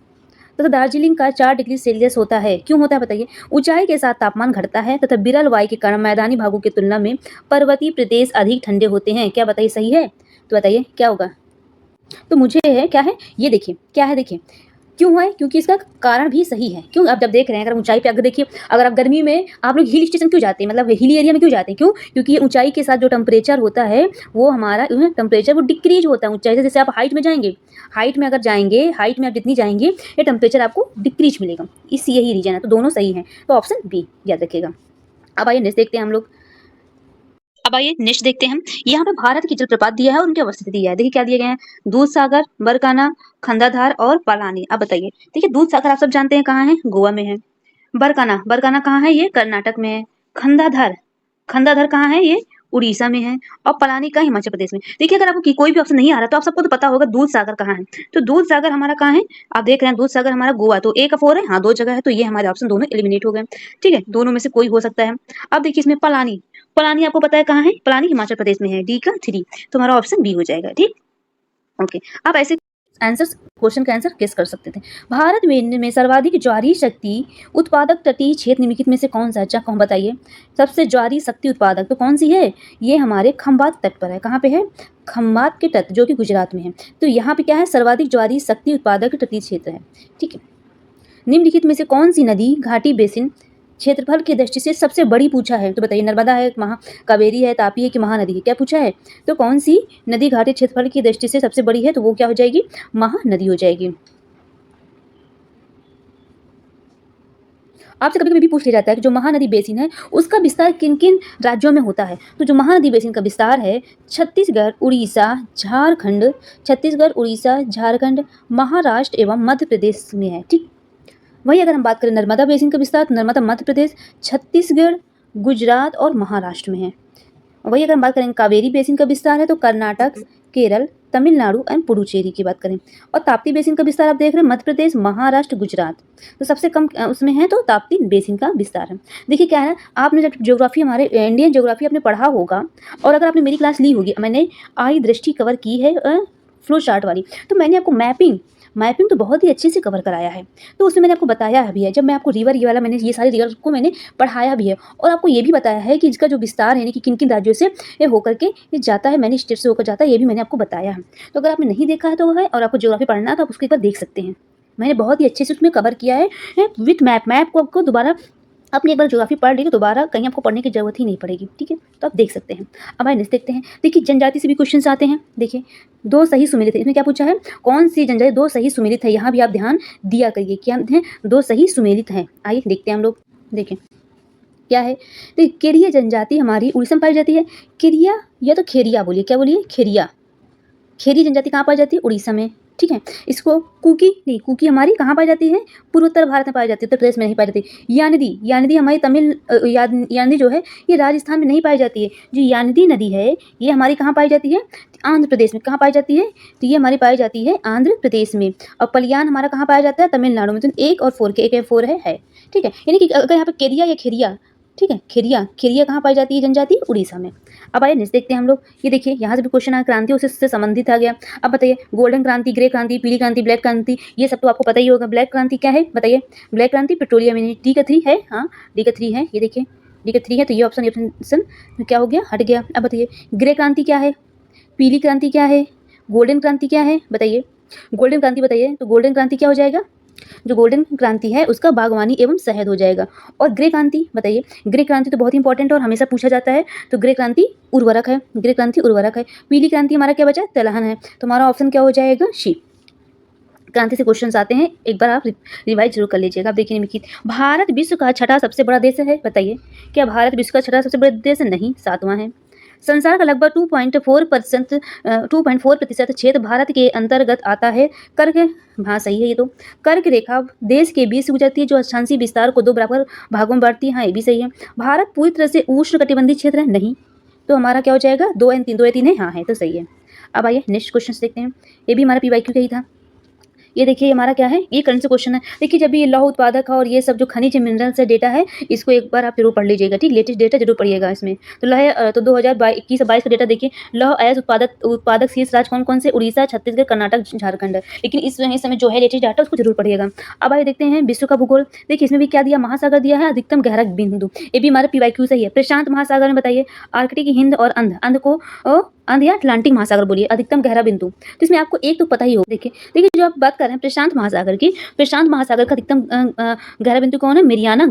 तथा दार्जिलिंग का 4 डिग्री सेल्सियस होता है। क्यों होता है बताइए। ऊंचाई के साथ तापमान घटता है तथा विरल वायु के कारण मैदानी भागों की तुलना में पर्वतीय प्रदेश अधिक ठंडे होते हैं। क्या बताइए, सही है, तो बताइए क्या होगा। तो मुझे है क्या है, ये देखिए क्या है, देखिए क्यों है, क्योंकि इसका कारण भी सही है। क्यों, आप जब देख रहे हैं, अगर ऊंचाई पे अगर देखिए, अगर आप गर्मी में आप लोग हिल स्टेशन क्यों जाते हैं, मतलब हिली एरिया में क्यों जाते हैं, क्यों, क्योंकि ये ऊंचाई के साथ जो टेम्परेचर होता है वो हमारा टेम्परेचर वो डिक्रीज होता है ऊंचाई से। जैसे आप हाइट में जाएंगे, हाइट में अगर जाएंगे, हाइट में आप जितनी जाएंगे ये टेम्परेचर आपको डिक्रीज मिलेगा, इस यही रीजन है। तो दोनों सही है, तो ऑप्शन बी याद रखिएगा। अब आइए नेक्स्ट देखते हैं हम लोग। अब आइए नेक्स्ट देखते हैं हम। यहाँ पे भारत की जलप्रपात दिया है और उनकी अवस्थिति दिया है। देखिए क्या दिए गए हैं, दूध सागर, बरकाना, खंडाधार और पलानी। अब बताइए, देखिए दूध सागर आप सब जानते हैं कहाँ है, गोवा में है। बरकाना, बरकाना कहाँ है, ये कर्नाटक में है। खंडाधार, खंडाधार कहाँ है, ये उड़ीसा में है। और पलानी का हिमाचल प्रदेश में। देखिए अगर आपको कोई भी ऑप्शन नहीं आ रहा तो आप सबको तो पता होगा दूध सागर कहाँ है। तो दूध सागर हमारा कहाँ है, आप देख रहे हैं दूध सागर हमारा गोवा, तो 1 और 4 है, हाँ 2 जगह है, तो ये हमारे ऑप्शन दोनों एलिमिनेट हो गए, ठीक है, दोनों में से कोई हो सकता है। अब देखिए इसमें पलानी, पलानी आपको पता है कहाँ है, पलानी हिमाचल प्रदेश में है, डी का 3, तो हमारा ऑप्शन बी हो जाएगा, ठीक। ओके, आप ऐसे आंसर, क्वेश्चन का आंसर गेस कर सकते थे। भारत में सर्वाधिक ज्वारी शक्ति उत्पादक तटीय क्षेत्र निम्नलिखित में से कौन सा, अच्छा कौन बताइए, सबसे ज्वारी शक्ति उत्पादक तो कौन सी है, ये हमारे खंबात तट पर है। कहाँ पे है, खंबात के तट, जो कि गुजरात में है। तो यहाँ पे क्या है, सर्वाधिक ज्वारी शक्ति उत्पादक तटीय क्षेत्र है, ठीक है। निम्नलिखित में से कौन सी नदी घाटी बेसिन क्षेत्रफल की दृष्टि से सबसे बड़ी पूछा है, तो बताइए, नर्मदा है, कावेरी है, तापी है कि महानदी है, क्या पूछा है। तो कौन सी नदी घाटी क्षेत्रफल की दृष्टि से सबसे बड़ी है, तो वो क्या हो जाएगी, महानदी हो जाएगी। आपसे कभी कभी भी पूछ लिया जाता है कि जो महानदी बेसिन है उसका विस्तार किन किन राज्यों में होता है। तो जो महानदी बेसिन का विस्तार है छत्तीसगढ़, उड़ीसा, झारखंड, छत्तीसगढ़, उड़ीसा, झारखंड, महाराष्ट्र एवं मध्य प्रदेश में है, ठीक। वही अगर हम बात करें नर्मदा बेसिन का विस्तार, तो नर्मदा मध्य प्रदेश, छत्तीसगढ़, गुजरात और महाराष्ट्र में है। वही अगर हम बात करें कावेरी बेसिन का विस्तार है तो कर्नाटक, केरल, तमिलनाडु एंड पुडुचेरी की बात करें। और ताप्ती बेसिन का विस्तार आप देख रहे हैं मध्य प्रदेश, महाराष्ट्र, गुजरात, तो सबसे कम उसमें है तो ताप्ती बेसिन का विस्तार है। देखिए क्या है, आपने जब ज्योग्राफी, हमारे इंडियन ज्योग्राफी आपने पढ़ा होगा, और अगर आपने मेरी क्लास ली होगी, मैंने आई दृष्टि कवर की है फ्लो चार्ट वाली, तो मैंने आपको मैपिंग तो बहुत ही अच्छे से कवर कराया है। तो उसमें मैंने आपको बताया भी है, जब मैं आपको रिवर ये वाला, मैंने ये सारे रिवर को मैंने पढ़ाया भी है, और आपको ये भी बताया है कि इसका जो विस्तार है, यानी कि किन किन राज्यों से ये होकर के ये जाता है, मैंने स्टेट से होकर जाता है, ये भी मैंने आपको बताया है। तो अगर आपने नहीं देखा है तो है, और आपको ज्योग्राफी पढ़ना है तो आप उसको एक बार देख सकते हैं। मैंने बहुत ही अच्छे से उसमें कवर किया है विथ मैप को आपको दोबारा, आपने एक बार ज्योग्राफी पढ़ ली तो दोबारा कहीं आपको पढ़ने की जरूरत ही नहीं पड़ेगी, ठीक है, तो आप देख सकते हैं। अब आइए नेक्स्ट देखते हैं। देखिए जनजाति से भी क्वेश्चंस आते हैं। देखिए दो सही सुमेलित है, इसमें क्या पूछा है, कौन सी जनजाति दो सही सुमेलित है, यहाँ भी आप ध्यान दिया करिए, क्या है, दो सही सुमेलित है। आइए देखते हैं हम लोग, देखें क्या है। तो केरिया जनजाति हमारी उड़ीसा में पाई जाती है। केरिया या तो खेरिया बोलिए, क्या बोलिए, खेरिया, खेरी जनजाति कहाँ पाई जाती है, उड़ीसा में, ठीक है। इसको कुकी नहीं, कुकी हमारी कहाँ पाई जाती है, पूर्वोत्तर भारत में पाई जाती है, उत्तर प्रदेश में नहीं पाई जाती। यानदी, यानदी हमारी यानदी जो है ये राजस्थान में नहीं पाई जाती है। जो यानदी नदी है ये हमारी कहाँ पाई जाती है, आंध्र प्रदेश में। कहाँ पाई जाती है, तो ये हमारी पाई जाती है आंध्र प्रदेश में। और पलियान हमारा कहाँ पाया जाता है, तमिलनाडु में। तो 1 और 4 के 1 और 4 है, ठीक है। यानी कि अगर यहाँ पे केरिया या खेरिया, ठीक है। खेरिया, खेरिया कहाँ पाई जाती है जनजाति? उड़ीसा में। अब आइए नेक्स्ट देखते हैं हम लोग। ये देखिए यहाँ से भी क्वेश्चन आया, क्रांति उससे संबंधित आ गया। अब बताइए गोल्डन क्रांति, ग्रे क्रांति, पीली क्रांति, ब्लैक क्रांति, ये सब तो आपको पता ही होगा। ब्लैक क्रांति क्या है बताइए? ब्लैक क्रांति पेट्रोलियम, डी का 3 है। हाँ, डी का 3 है, ये देखिए डी का 3 है, तो ये ऑप्शन क्या हो गया? हट गया। अब बताइए ग्रे क्रांति क्या है? पीली क्रांति क्या है? गोल्डन क्रांति क्या है बताइए? गोल्डन क्रांति बताइए, तो गोल्डन क्रांति क्या हो जाएगा? जो गोल्डन क्रांति है उसका बागवानी एवं शहद हो जाएगा। और ग्रे क्रांति बताइए? ग्रे क्रांति तो बहुत इंपॉर्टेंट और हमेशा पूछा जाता है, तो ग्रे क्रांति उर्वरक है, ग्रे क्रांति उर्वरक है। पीली क्रांति हमारा क्या बचा? तिलहन है, तो हमारा ऑप्शन क्या हो जाएगा? शी। क्रांति से क्वेश्चंस आते हैं, एक बार आप रिवाइज जरूर कर लीजिएगा। आप देखिए निम्नलिखित, भारत विश्व का छठा सबसे बड़ा देश है बताइए? क्या भारत विश्व का छठा सबसे बड़ा देश है? नहीं, 7वां है। संसार का लगभग 2.4% क्षेत्र भारत के अंतर्गत आता है। कर्क, हाँ सही है ये तो। कर्क रेखा देश के बीच से गुजरती है, जो अक्षांशीय विस्तार को 2 बराबर भागों में बांटती है। हाँ, ये भी सही है। भारत पूरी तरह से उष्णकटिबंधीय क्षेत्र है? नहीं, तो हमारा क्या हो जाएगा? 2 या 3, 2 या 3 है। हाँ है, तो सही है। अब आइए नेक्स्ट क्वेश्चन देखते हैं। ये भी हमारा PYQ का ही था। ये देखिए हमारा क्या है? ये करंट से क्वेश्चन है। देखिए जब ये लौह उत्पादक है और ये सब जो खनिज मिनरल से डेटा है, इसको एक बार आप जरूर पढ़ लीजिएगा, ठीक। लेटेस्ट डेटा जरूर पढ़िएगा इसमें। तो लौह तो 2021-22 का डेटा देखिए। लौह अयस्क उत्पादक शीर्ष राज्य कौन कौन से? उड़ीसा, छत्तीसगढ़, कर्नाटक, झारखंड है। लेकिन इस समय जो है लेटेस्ट डाटा उसको जरूर पढ़िएगा। अब आइए देखते हैं विश्व का भूगोल। देखिए इसमें भी क्या दिया? महासागर दिया है, अधिकतम गहरा बिंदु। ये भी हमारे PYQ से ही है। प्रशांत महासागर में बताइए, आर्कटिक, हिंद और अंध को अंध या अटलांटिक महासागर बोलिए, अधिकतम गहरा बिंदु। तो इसमें आपको एक तो पता ही हो। देखिए जो आप बात कर रहे हैं प्रशांत महासागर की, प्रशांत महासागर का अधिकतम गहरा बिंदु कौन है? मेरियाना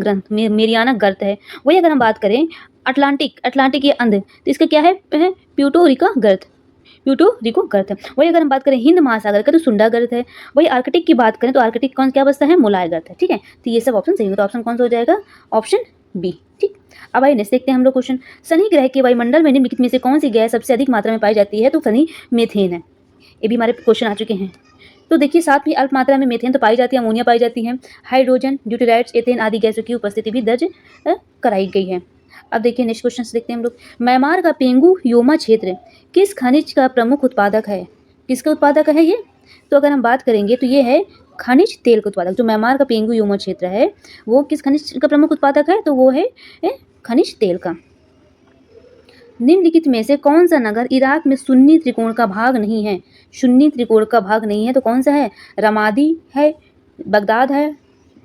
गर्त है। वही अगर हम बात करें अटलांटिक ये अंध, तो इसका क्या है? प्यूर्टो रिको गर्त है। वही अगर हम बात करें हिंद महासागर का, तो सुंडा गर्त है। वही आर्कटिक की बात करें तो आर्कटिक कौन क्या बसता है? मोलाय गर्त है, ठीक है। तो ये सब ऑप्शन सही हो, तो ऑप्शन कौन सा हो जाएगा? ऑप्शन बी, ठीक। अब आइए नेक्स्ट देखते हैं हम लोग क्वेश्चन। शनि ग्रह के वायुमंडल में निम्नलिखित में से कौन सी गैस सबसे अधिक मात्रा में पाई जाती है? तो शनि मीथेन है। ये भी हमारे क्वेश्चन आ चुके हैं। तो देखिए साथ ही अल्प मात्रा में मीथेन तो पाई जाती है, अमोनिया पाई जाती है, हाइड्रोजन, ड्यूटेराइड्स, एथेन आदि गैसों की उपस्थिति भी दर्ज कराई गई है। अब देखिए नेक्स्ट क्वेश्चन देखते हैं हम लोग। म्यांमार का पेंगू योमा क्षेत्र किस खनिज का प्रमुख उत्पादक है? किसका उत्पादक है ये? तो अगर हम बात करेंगे तो ये है खनिज तेल का उत्पादक। जो म्यांमार का पेंगू योमा क्षेत्र है वो किस खनिज का प्रमुख उत्पादक है? तो वो है खनिज तेल का। निम्नलिखित में से कौन सा नगर इराक में सुन्नी त्रिकोण का भाग नहीं है? सुन्नी त्रिकोण का भाग नहीं है तो कौन सा है? रमादी है, बगदाद है,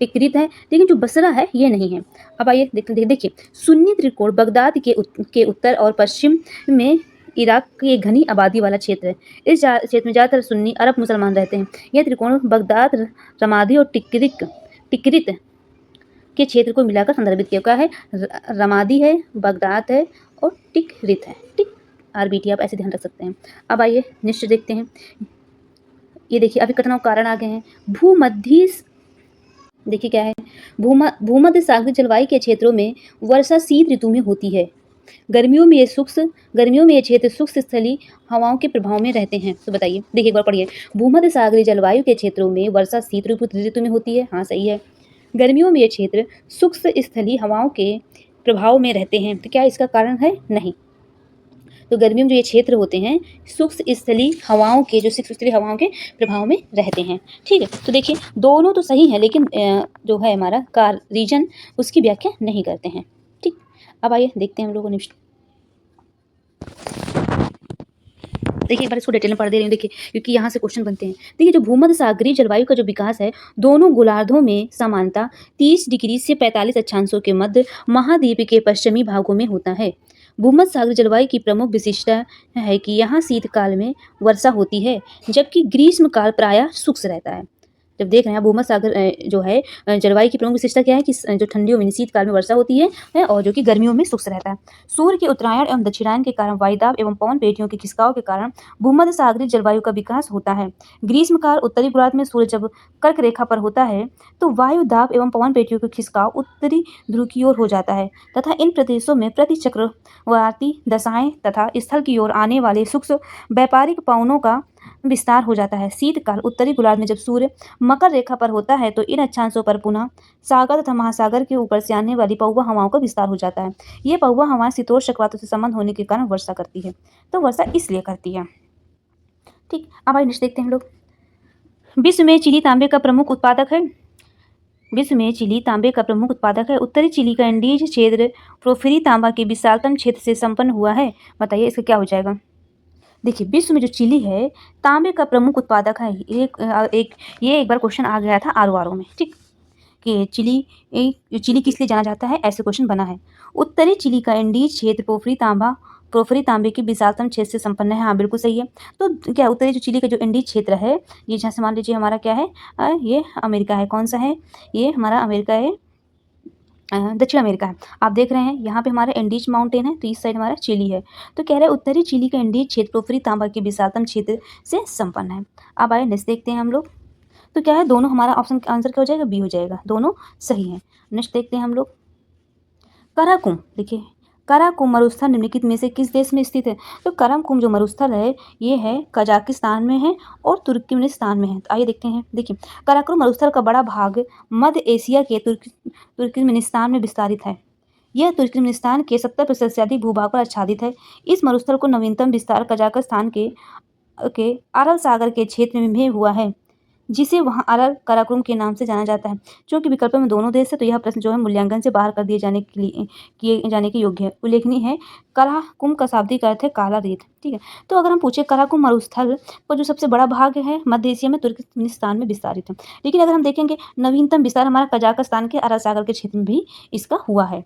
टिकरित है, लेकिन जो बसरा है ये नहीं है। अब आइए देखिए सुन्नी त्रिकोण बगदाद के उत्तर और पश्चिम में इराक की एक घनी आबादी वाला क्षेत्र है। इस क्षेत्र में ज़्यादातर सुन्नी अरब मुसलमान रहते हैं। यह त्रिकोण बगदाद, रमादी और टिकरित के क्षेत्र को मिलाकर संदर्भित किया है। रमादी है, बगदाद है और टिकरित है, ठीक। RBT आप ऐसे ध्यान रख सकते हैं। अब आइए निश्चय देखते हैं। ये देखिए अभी कथनों के कारण आ गए हैं। भूमध्य, देखिए क्या है? भूमध्य सागरीय जलवायु के क्षेत्रों में वर्षा शीत ऋतु में होती है। गर्मियों में ये क्षेत्र शुष्क स्थलीय हवाओं के प्रभाव में रहते हैं। तो बताइए, देखिए एक बार पढ़िए। भूमध्य सागरीय जलवायु के क्षेत्रों में वर्षा शीत ऋतु में होती है। हाँ सही है। गर्मियों में ये क्षेत्र शुष्क स्थलीय हवाओं के प्रभाव में रहते हैं। तो क्या इसका कारण है? नहीं। तो गर्मियों में जो ये क्षेत्र होते हैं शुष्क स्थलीय हवाओं के प्रभाव में रहते हैं, ठीक है। तो देखिए दोनों तो सही है, लेकिन जो है हमारा रीजन उसकी व्याख्या नहीं करते हैं, ठीक। अब आइए देखते हैं हम लोगों ने। देखिए एक बार इसको डिटेल में पढ़ दे रही हूँ, देखिए क्योंकि यहाँ से क्वेश्चन बनते हैं। देखिए जो भूमध्य सागरीय जलवायु का जो विकास है, दोनों गोलार्धों में समानता 30 डिग्री से 45 अक्षांशों के मध्य महाद्वीप के पश्चिमी भागों में होता है। भूमध्य सागरीय जलवायु की प्रमुख विशेषता है कि यहाँ शीतकाल में वर्षा होती है, जबकि ग्रीष्मकाल प्रायः शुष्क रहता है। जब देख रहे हैं भूमध्य सागर जो है जलवायु की प्रमुख विशेषता क्या है कि जो ठंडियों में शीतकाल में वर्षा होती है और जो कि गर्मियों में शुष्क रहता है। सूर्य के उत्तरायण एवं दक्षिणायन के कारण वायुदाब एवं पवन पेटियों के खिसकाव के कारण भूमध्य सागरीय जलवायु का विकास होता है। ग्रीष्मकाल उत्तरी गोलार्ध में सूर्य जब कर्क रेखा पर होता है तो वायु दाब एवं पवन पेटियों का खिसकाव उत्तरी ध्रुव की ओर हो जाता है तथा इन प्रदेशों में प्रति चक्रवाती दशाएं तथा स्थल की ओर आने वाले शुष्क व्यापारिक पवनों का विस्तार हो जाता है। शीतकाल उत्तरी गोलार्ध में जब सूर्य मकर रेखा पर होता है तो इन अक्षांशों पर पुनः सागर तथा महासागर के ऊपर से आने वाली पौवा हवाओं का विस्तार हो जाता है। ये पौवा हवाएं शीतोष्ण चक्रवातों से संबंध होने के कारण वर्षा करती है। तो वर्षा इसलिए करती है, ठीक। अब आइए नेक्स्ट देखते हैं हम लोग। विश्व में चीनी तांबे का प्रमुख उत्पादक है। विश्व में चिली तांबे का प्रमुख उत्पादक है। उत्तरी चिली का एंडीज क्षेत्र पोर्फिरी तांबा के विशालतम क्षेत्र से संपन्न हुआ है। बताइए इसका क्या हो जाएगा। देखिए विश्व में जो चिली है तांबे का प्रमुख उत्पादक है। ये एक बार क्वेश्चन आ गया था आर में, ठीक, कि चिली किस लिए जाना जाता है, ऐसे क्वेश्चन बना है। उत्तरी चिली का एंडीज क्षेत्र पोर्फिरी तांबे के विशालतम क्षेत्र से संपन्न है। हाँ बिल्कुल सही है। तो क्या उत्तरी जो चिली का जो एंडीज क्षेत्र है, ये जहाँ से मान लीजिए हमारा क्या है, ये अमेरिका है। कौन सा है, ये हमारा अमेरिका है, दक्षिण अमेरिका है। आप देख रहे हैं यहाँ पे हमारा एंडीज माउंटेन है, तो इस साइड हमारा चिली है। तो कह रहे हैं उत्तरी चिली का एंडीज क्षेत्र पोर्फिरी तांबा के विशालतम क्षेत्र से संपन्न है। अब आइए नेक्स्ट देखते हैं हम लोग। तो क्या है, दोनों हमारा ऑप्शन आंसर क्या हो जाएगा, बी हो जाएगा, दोनों सही हैं। नेक्स्ट देखते हैं हम लोग। काराकुम, देखिए काराकुम मरुस्थल निम्नलिखित में से किस देश में स्थित है। तो काराकुम जो मरुस्थल है ये है कजाकिस्तान में है और तुर्कमेनिस्तान में है। तो आइए देखते हैं। देखिए काराकुम मरुस्थल का बड़ा भाग मध्य एशिया के तुर्कमेनिस्तान में विस्तारित है। यह तुर्कमेनिस्तान के 70% से अधिक भूभाग पर आच्छादित है। इस मरुस्थल को नवीनतम विस्तार कजाकिस्तान के अरल सागर के क्षेत्र में हुआ है, जिसे वहां अरल काराकुम के नाम से जाना जाता है। क्योंकि विकल्पों में दोनों देश है, तो यह प्रश्न जो है मूल्यांकन से बाहर कर दिए जाने के योग्य है। उल्लेखनीय है काराकुम का शाब्दिक अर्थ है काला रेत, ठीक है। तो अगर हम पूछे काराकुम मरुस्थल का जो सबसे बड़ा भाग है मध्य एशिया में तुर्कमेनिस्तान में विस्तारित है। लेकिन अगर हम देखेंगे नवीनतम विस्तार हमारा कजाकिस्तान के अरल सागर के क्षेत्र में भी इसका हुआ है।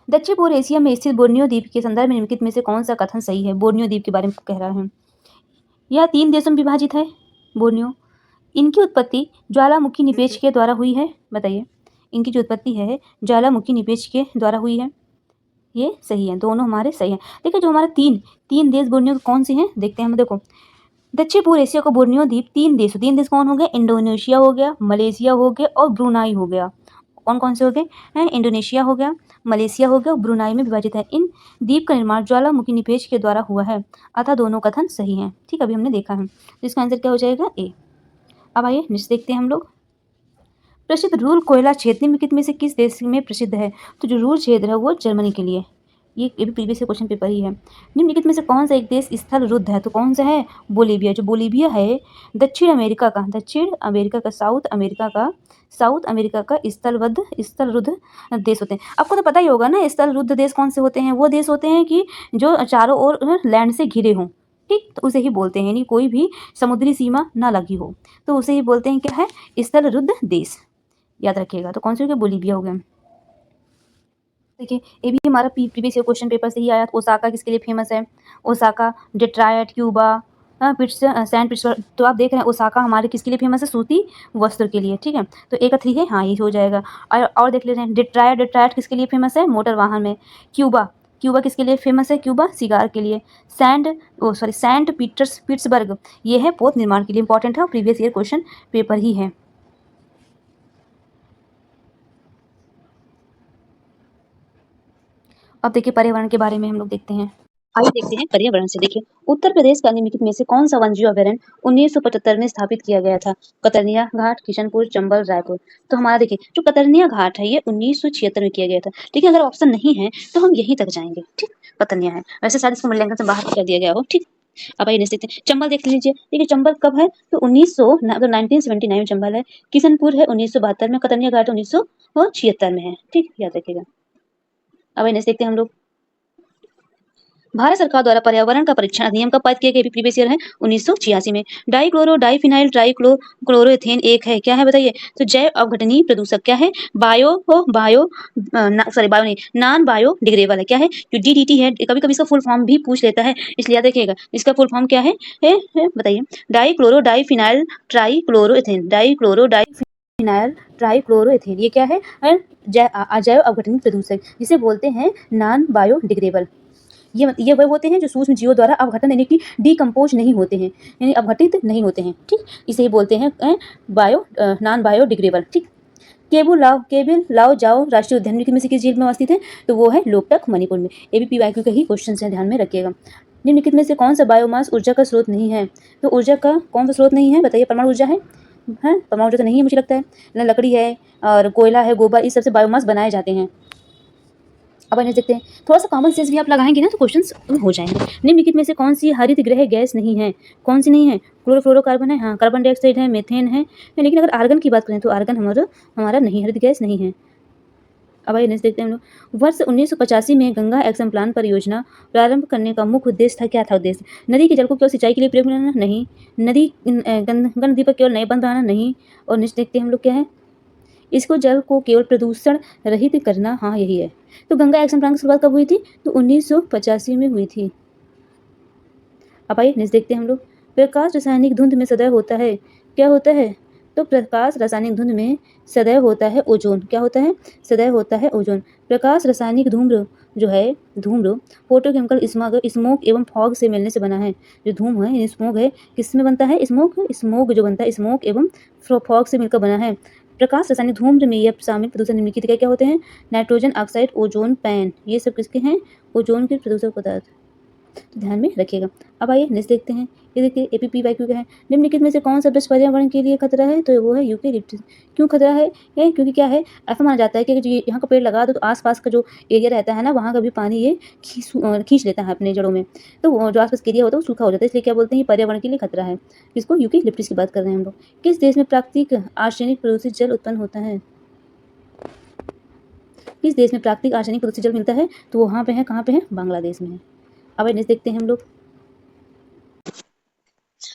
दक्षिण पूर्व एशिया में स्थित बोर्नियो द्वीप के संदर्भ में निम्नलिखित में से कौन सा कथन सही है। बोर्नियो द्वीप के बारे में कह रहा है, यह 3 देशों में विभाजित है बोर्नियो। इनकी उत्पत्ति ज्वालामुखी निपेश के द्वारा हुई है। बताइए इनकी जो उत्पत्ति है ज्वालामुखी निपेश के द्वारा हुई है। ये सही है, दोनों हमारे सही हैं। देखिए जो हमारे तीन देश बोर्नियो कौन से हैं देखते हैं हम। देखो दक्षिण पूर्व एशिया को बोर्नियो द्वीप 3 देश कौन हो गए, इंडोनेशिया हो गया, मलेशिया हो गया और ब्रुनाई हो गया। कौन कौन से हो गए हैं, इंडोनेशिया हो गया, मलेशिया हो गया और ब्रुनाई में विभाजित है। इन द्वीप का निर्माण ज्वालामुखी निपेश के द्वारा हुआ है, अतः दोनों कथन सही हैं। ठीक, अभी हमने देखा है, तो इसका आंसर क्या हो जाएगा, ए। अब आइए नेक्स्ट देखते हैं हम लोग। प्रसिद्ध रूर कोयला क्षेत्र निम्नलिखित में से किस देश में प्रसिद्ध है। तो जो रूर क्षेत्र है वो जर्मनी के लिए, ये भी प्रीवियस क्वेश्चन पेपर ही है। निम्नलिखित में से कौन सा एक देश स्थल रुद्ध है। तो कौन सा है, बोलीविया। जो बोलीविया है दक्षिण अमेरिका का साउथ अमेरिका का स्थल रुद्ध देश होते हैं। आपको तो पता ही होगा ना स्थल रुद्ध देश कौन से होते हैं। वो देश होते हैं कि जो चारों ओर लैंड से घिरे हों, ठीक, तो उसे ही बोलते हैं, यानी कोई भी समुद्री सीमा ना लगी हो, तो उसे ही बोलते हैं क्या है, स्थल रुद्ध देश। याद रखिएगा। तो कौन से हो गया, बोलीविया हो गया। देखिए ये भी हमारा प्रीवियस क्वेश्चन पेपर से ही आया। ओसाका किसके लिए फेमस है, Osaka, Detroit, Cuba, San Pittsburgh. तो आप देख रहे हैं ओसाका हमारे किसके लिए फेमस है, सूती वस्त्र के लिए। ठीक है, तो एक 3 है, हाँ ये हो जाएगा। और देख ले रहे हैं डेट्रॉयट किसके लिए फेमस है, मोटर वाहन में। क्यूबा किसके लिए फेमस है, क्यूबा सिगार के लिए। सेंट पिट्सबर्ग ये है पोत निर्माण के लिए। इंपॉर्टेंट है और प्रीवियस ईयर क्वेश्चन पेपर ही है। अब देखिए पर्यावरण के बारे में हम लोग देखते हैं। आइए देखते हैं पर्यावरण से। देखिए उत्तर प्रदेश का निम्नलिखित में से कौन सा वन्यजीव अभयारण्य 1975 में स्थापित किया गया था। कतरनिया घाट, किशनपुर, चंबल, रायपुर। तो हमारा देखिए जो कतरनिया घाट है ये 1976 में किया गया था। ठीक है, अगर ऑप्शन नहीं है तो हम यहीं तक जाएंगे। ठीक, कतरनिया है, वैसे शायद इसको मूल्यांकन से बाहर कर दिया गया हो। ठीक, अब आइए देखते हैं चंबल देख लीजिए। देखिए चंबल कब है, तो 1979 में चंबल है। किशनपुर है 1972 में, कतरनिया घाट 1976 में है। ठीक, याद रखिएगा। अब आइए देखते हैं हम लोग। भारत सरकार द्वारा पर्यावरण का परीक्षण अधिनियम कब पारित किया गया, प्रीवियस ईयर है 1986 में। डाइक्लोरो डाइफिनाइल ट्राइक्लोरोएथेन एक है, क्या है बताइए। तो जैव अवघटनीय प्रदूषक क्या है, नॉन बायोडिग्रेडेबल है, क्या है, जो डीडीटी है। कभी कभी इसका फुल फॉर्म भी पूछ लेता है, इसलिए याद रखिएगा इसका फुल फॉर्म क्या है बताइए। डाइक्लोरो डाइफिनाइल ट्राइक्लोरोएथेन, ये क्या है, अजैव अवघटनीय प्रदूषक, जिसे बोलते हैं नॉन बायोडिग्रेडेबल। ये वह होते हैं जो सूक्ष्म जीवों द्वारा अवघटन यानी कि डीकम्पोज नहीं होते हैं, यानी अवघटित नहीं होते हैं। ठीक, इसे ही बोलते हैं नॉन बायोडिग्रेडेबल। ठीक, केबिल लाओ जाओ राष्ट्रीय उद्यान में से किस झील में स्थित है, तो वो है लोकटक मणिपुर में। ABPYQ का ही क्वेश्चन है, ध्यान में रखिएगा। निम्नलिखित में से कौन सा बायोमास ऊर्जा का स्रोत नहीं है। तो ऊर्जा का कौन सा स्रोत नहीं है बताइए, परमाणु ऊर्जा है, परमाणु ऊर्जा तो नहीं है मुझे लगता है। लकड़ी है और कोयला है, गोबर, इस सबसे बायोमास बनाए जाते हैं। अब आइए देखते हैं, थोड़ा सा कॉमन सेंस भी आप लगाएंगे ना तो क्वेश्चंस हो जाएंगे। निम्नलिखित में से कौन सी हरित गृह गैस नहीं है? कौन सी नहीं है? क्लोरोफ्लोरोकार्बन है, हाँ। कार्बन डाइऑक्साइड है, मीथेन है, लेकिन अगर आर्गन की बात करें तो आर्गन हमारा नहीं, हरित गैस नहीं है। अब आइए नेक्स्ट देखते हैं हम लोग। वर्ष 1985 में गंगा एक्शन प्लान परियोजना प्रारंभ करने का मुख्य उद्देश्य था। क्या था उद्देश्य? नदी के जल को केवल सिंचाई के लिए प्रयोग में लाना? नहीं। नदी गंगा नदी पर केवल नए बंध बनाना? नहीं। और नेक्स्ट देखते हैं हम लोग क्या है, इसको जल को केवल प्रदूषण रहित करना, हाँ यही है। तो गंगा एक्शन प्लान की शुरुआत कब हुई थी? तो 1985 में हुई थी। अब आइए नेक्स्ट देखते हैं हम लोग। प्रकाश रासायनिक धुंध में सदैव होता है, क्या होता है? तो प्रकाश रासायनिक धुंध में सदैव होता है ओजोन। क्या होता है? सदैव होता है ओजोन। प्रकाश रासायनिक धूम्र जो है, धूम्र फोटोकेमिकल स्मोक एवं फॉग से मिलने से बना है। जो धूम है, स्मोक है, किस में बनता है? स्मोक जो बनता है स्मोक एवं फॉग से मिलकर बना है। प्रकाश रासायनिक धूम्र में यह शामिल प्रदूषण निम्नलिखित क्या होते हैं? नाइट्रोजन ऑक्साइड, ओजोन पैन, ये सब किसके हैं? ओजोन के प्रदूषक पदार्थ, तो ध्यान में रखिएगा। अब आइए नेक्स्ट देखते हैं। ये देखिए APPYQ क्या है? निम्नलिखित में से कौन सा ब्रश पर्यावरण के लिए खतरा है? तो वो है यूकेलिप्टस। क्यों खतरा है? क्योंकि क्या है, ऐसा माना जाता है कि अगर यहाँ का पेड़ लगा दो तो आसपास का जो एरिया रहता है ना, वहाँ का भी पानी ये खींच लेता है अपने जड़ों में, तो जो आसपास का एरिया होता है वो सूखा हो जाता है, इसलिए क्या बोलते हैं, ये पर्यावरण के लिए खतरा है। इसको यूकेलिप्टस की बात कर रहे हैं हम लोग। किस देश में प्राकृतिक आर्सेनिक प्रदूषित जल उत्पन्न होता है? किस देश में प्राकृतिक आर्सेनिक प्रदूषित जल मिलता है? तो वहाँ पे है, कहाँ पे है? बांग्लादेश में है। अब नेक्स्ट देखते हैं हम लोग।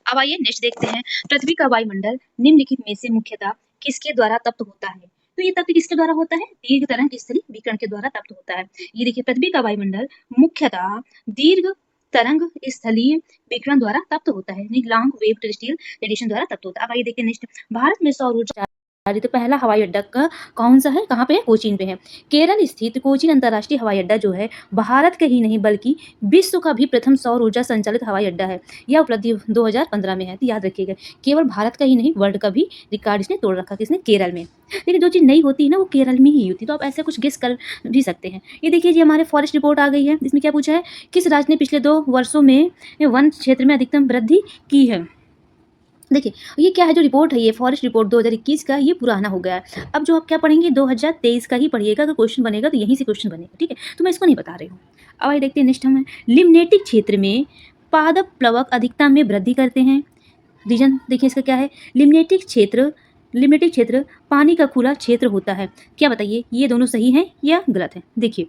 अब आइए नेक्स्ट देखते हैं, पृथ्वी का वायुमंडल निम्नलिखित में से मुख्यतः किसके द्वारा तप्त होता है? तो ये तप्त किसके द्वारा होता है? दीर्घ तरंग स्थली विकिरण के द्वारा तप्त होता है। ये देखिए, पृथ्वी का वायुमंडल मुख्यतः दीर्घ तरंग स्थलीय विकिरण द्वारा तप्त होता है, लॉन्ग वेव टेरेस्ट्रियल रेडिएशन द्वारा तप्त होता है। अब आइए देखते हैं नेक्स्ट, भारत में सौर ऊर्जा, तो पहला हवाई अड्डा का कौन सा है? कहाँ पे है? कोचीन पे है। केरल स्थित कोचीन अंतर्राष्ट्रीय हवाई अड्डा जो है भारत का ही नहीं बल्कि विश्व का भी प्रथम सौर ऊर्जा संचालित हवाई अड्डा है। यह उपलब्धि 2015 में है, तो याद रखिएगा, केवल भारत का ही नहीं वर्ल्ड का भी रिकॉर्ड इसने तोड़ रखा। किसने? केरल में। लेकिन जो चीज़ नहीं होती है ना वो केरल में ही होती है, तो आप ऐसे कुछ गेस कर भी सकते हैं। ये देखिए जी, हमारे फॉरेस्ट रिपोर्ट आ गई है। इसमें क्या पूछा है? किस राज्य ने पिछले 2 वर्षों में वन क्षेत्र में अधिकतम वृद्धि की है? देखिए, ये क्या है, जो रिपोर्ट है ये फॉरेस्ट रिपोर्ट 2021 का, ये पुराना हो गया है। अब जो आप क्या पढ़ेंगे 2023 का ही पढ़िएगा, अगर क्वेश्चन बनेगा तो यहीं से क्वेश्चन बनेगा, ठीक है? तो मैं इसको नहीं बता रही हूँ। अब आइए देखते हैं नेक्स्ट, हम लिम्नेटिक क्षेत्र में पादप प्लवक अधिकता में वृद्धि करते हैं। रीजन देखिए इसका क्या है? लिम्नेटिक क्षेत्र पानी का खुला क्षेत्र होता है। क्या बताइए, ये दोनों सही है या गलत है? देखिए,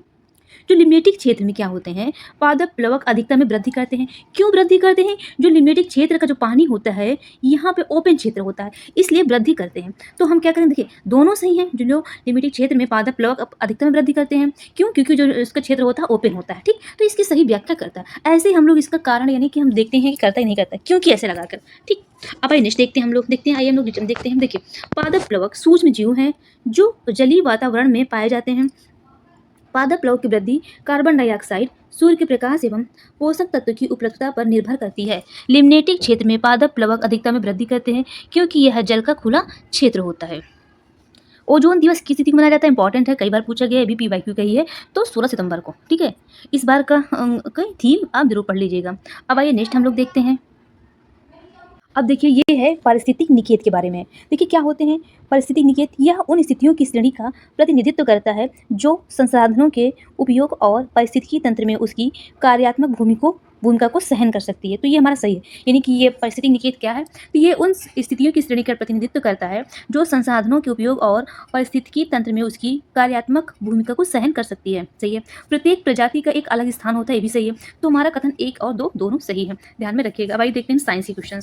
जो लिम्नेटिक क्षेत्र में क्या होते हैं, पादप प्लवक अधिकता में वृद्धि करते हैं। क्यों वृद्धि करते हैं? जो लिम्नेटिक क्षेत्र का जो पानी होता है, यहाँ पे ओपन क्षेत्र होता है, इसलिए वृद्धि करते हैं। तो हम क्या करें, देखिए दोनों सही हैं। जो लिम्नेटिक क्षेत्र में पादप प्लवक अधिकता में वृद्धि करते हैं, क्यों? क्योंकि जो इसका क्षेत्र होता है ओपन होता है, ठीक? तो इसकी सही व्याख्या करता है। ऐसे ही हम लोग इसका कारण यानी कि हम देखते हैं कि करता ही नहीं करता, क्योंकि ऐसे लगाकर, ठीक। अब आइए नेक्स्ट देखते हैं हम लोग, देखते हैं, आइए हम लोग देखते हैं। देखिए, पादप प्लवक सूक्ष्म जीव हैं जो जलीय वातावरण में पाए जाते हैं। पादप प्लवक की वृद्धि कार्बन डाइऑक्साइड, सूर्य के प्रकाश एवं पोषक तत्व की उपलब्धता पर निर्भर करती है। लिम्नेटिक क्षेत्र में पादप प्लवक अधिकता में वृद्धि करते हैं क्योंकि यह जल का खुला क्षेत्र होता है। ओजोन दिवस किस तिथि को मनाया जाता है? इंपॉर्टेंट है, कई बार पूछा गया है, अभी PYQ का ही है, तो 16 सितंबर को, ठीक है? इस बार का कई थीम आप जरूर पढ़ लीजिएगा। अब आइए नेक्स्ट हम लोग देखते हैं। अब देखिए, ये है पारिस्थितिक निकेत के बारे में। देखिए क्या होते हैं पारिस्थितिक निकेत? यह उन स्थितियों की श्रेणी का प्रतिनिधित्व करता है जो संसाधनों के उपयोग और पारिस्थितिकी तंत्र में उसकी कार्यात्मक भूमिका को सहन कर सकती है। तो ये हमारा सही है, यानी कि ये पारिस्थितिक निकेत क्या है? तो ये उन स्थितियों की श्रेणी का प्रतिनिधित्व करता है जो संसाधनों के उपयोग और पारिस्थितिकी तंत्र में उसकी कार्यात्मक भूमिका को सहन कर सकती है। सही है। प्रत्येक प्रजाति का एक अलग स्थान होता है, ये भी सही है। तो हमारा कथन 1 और 2 दोनों सही है, ध्यान में रखिएगा। अब आइए देखते हैं साइंस के क्वेश्चन।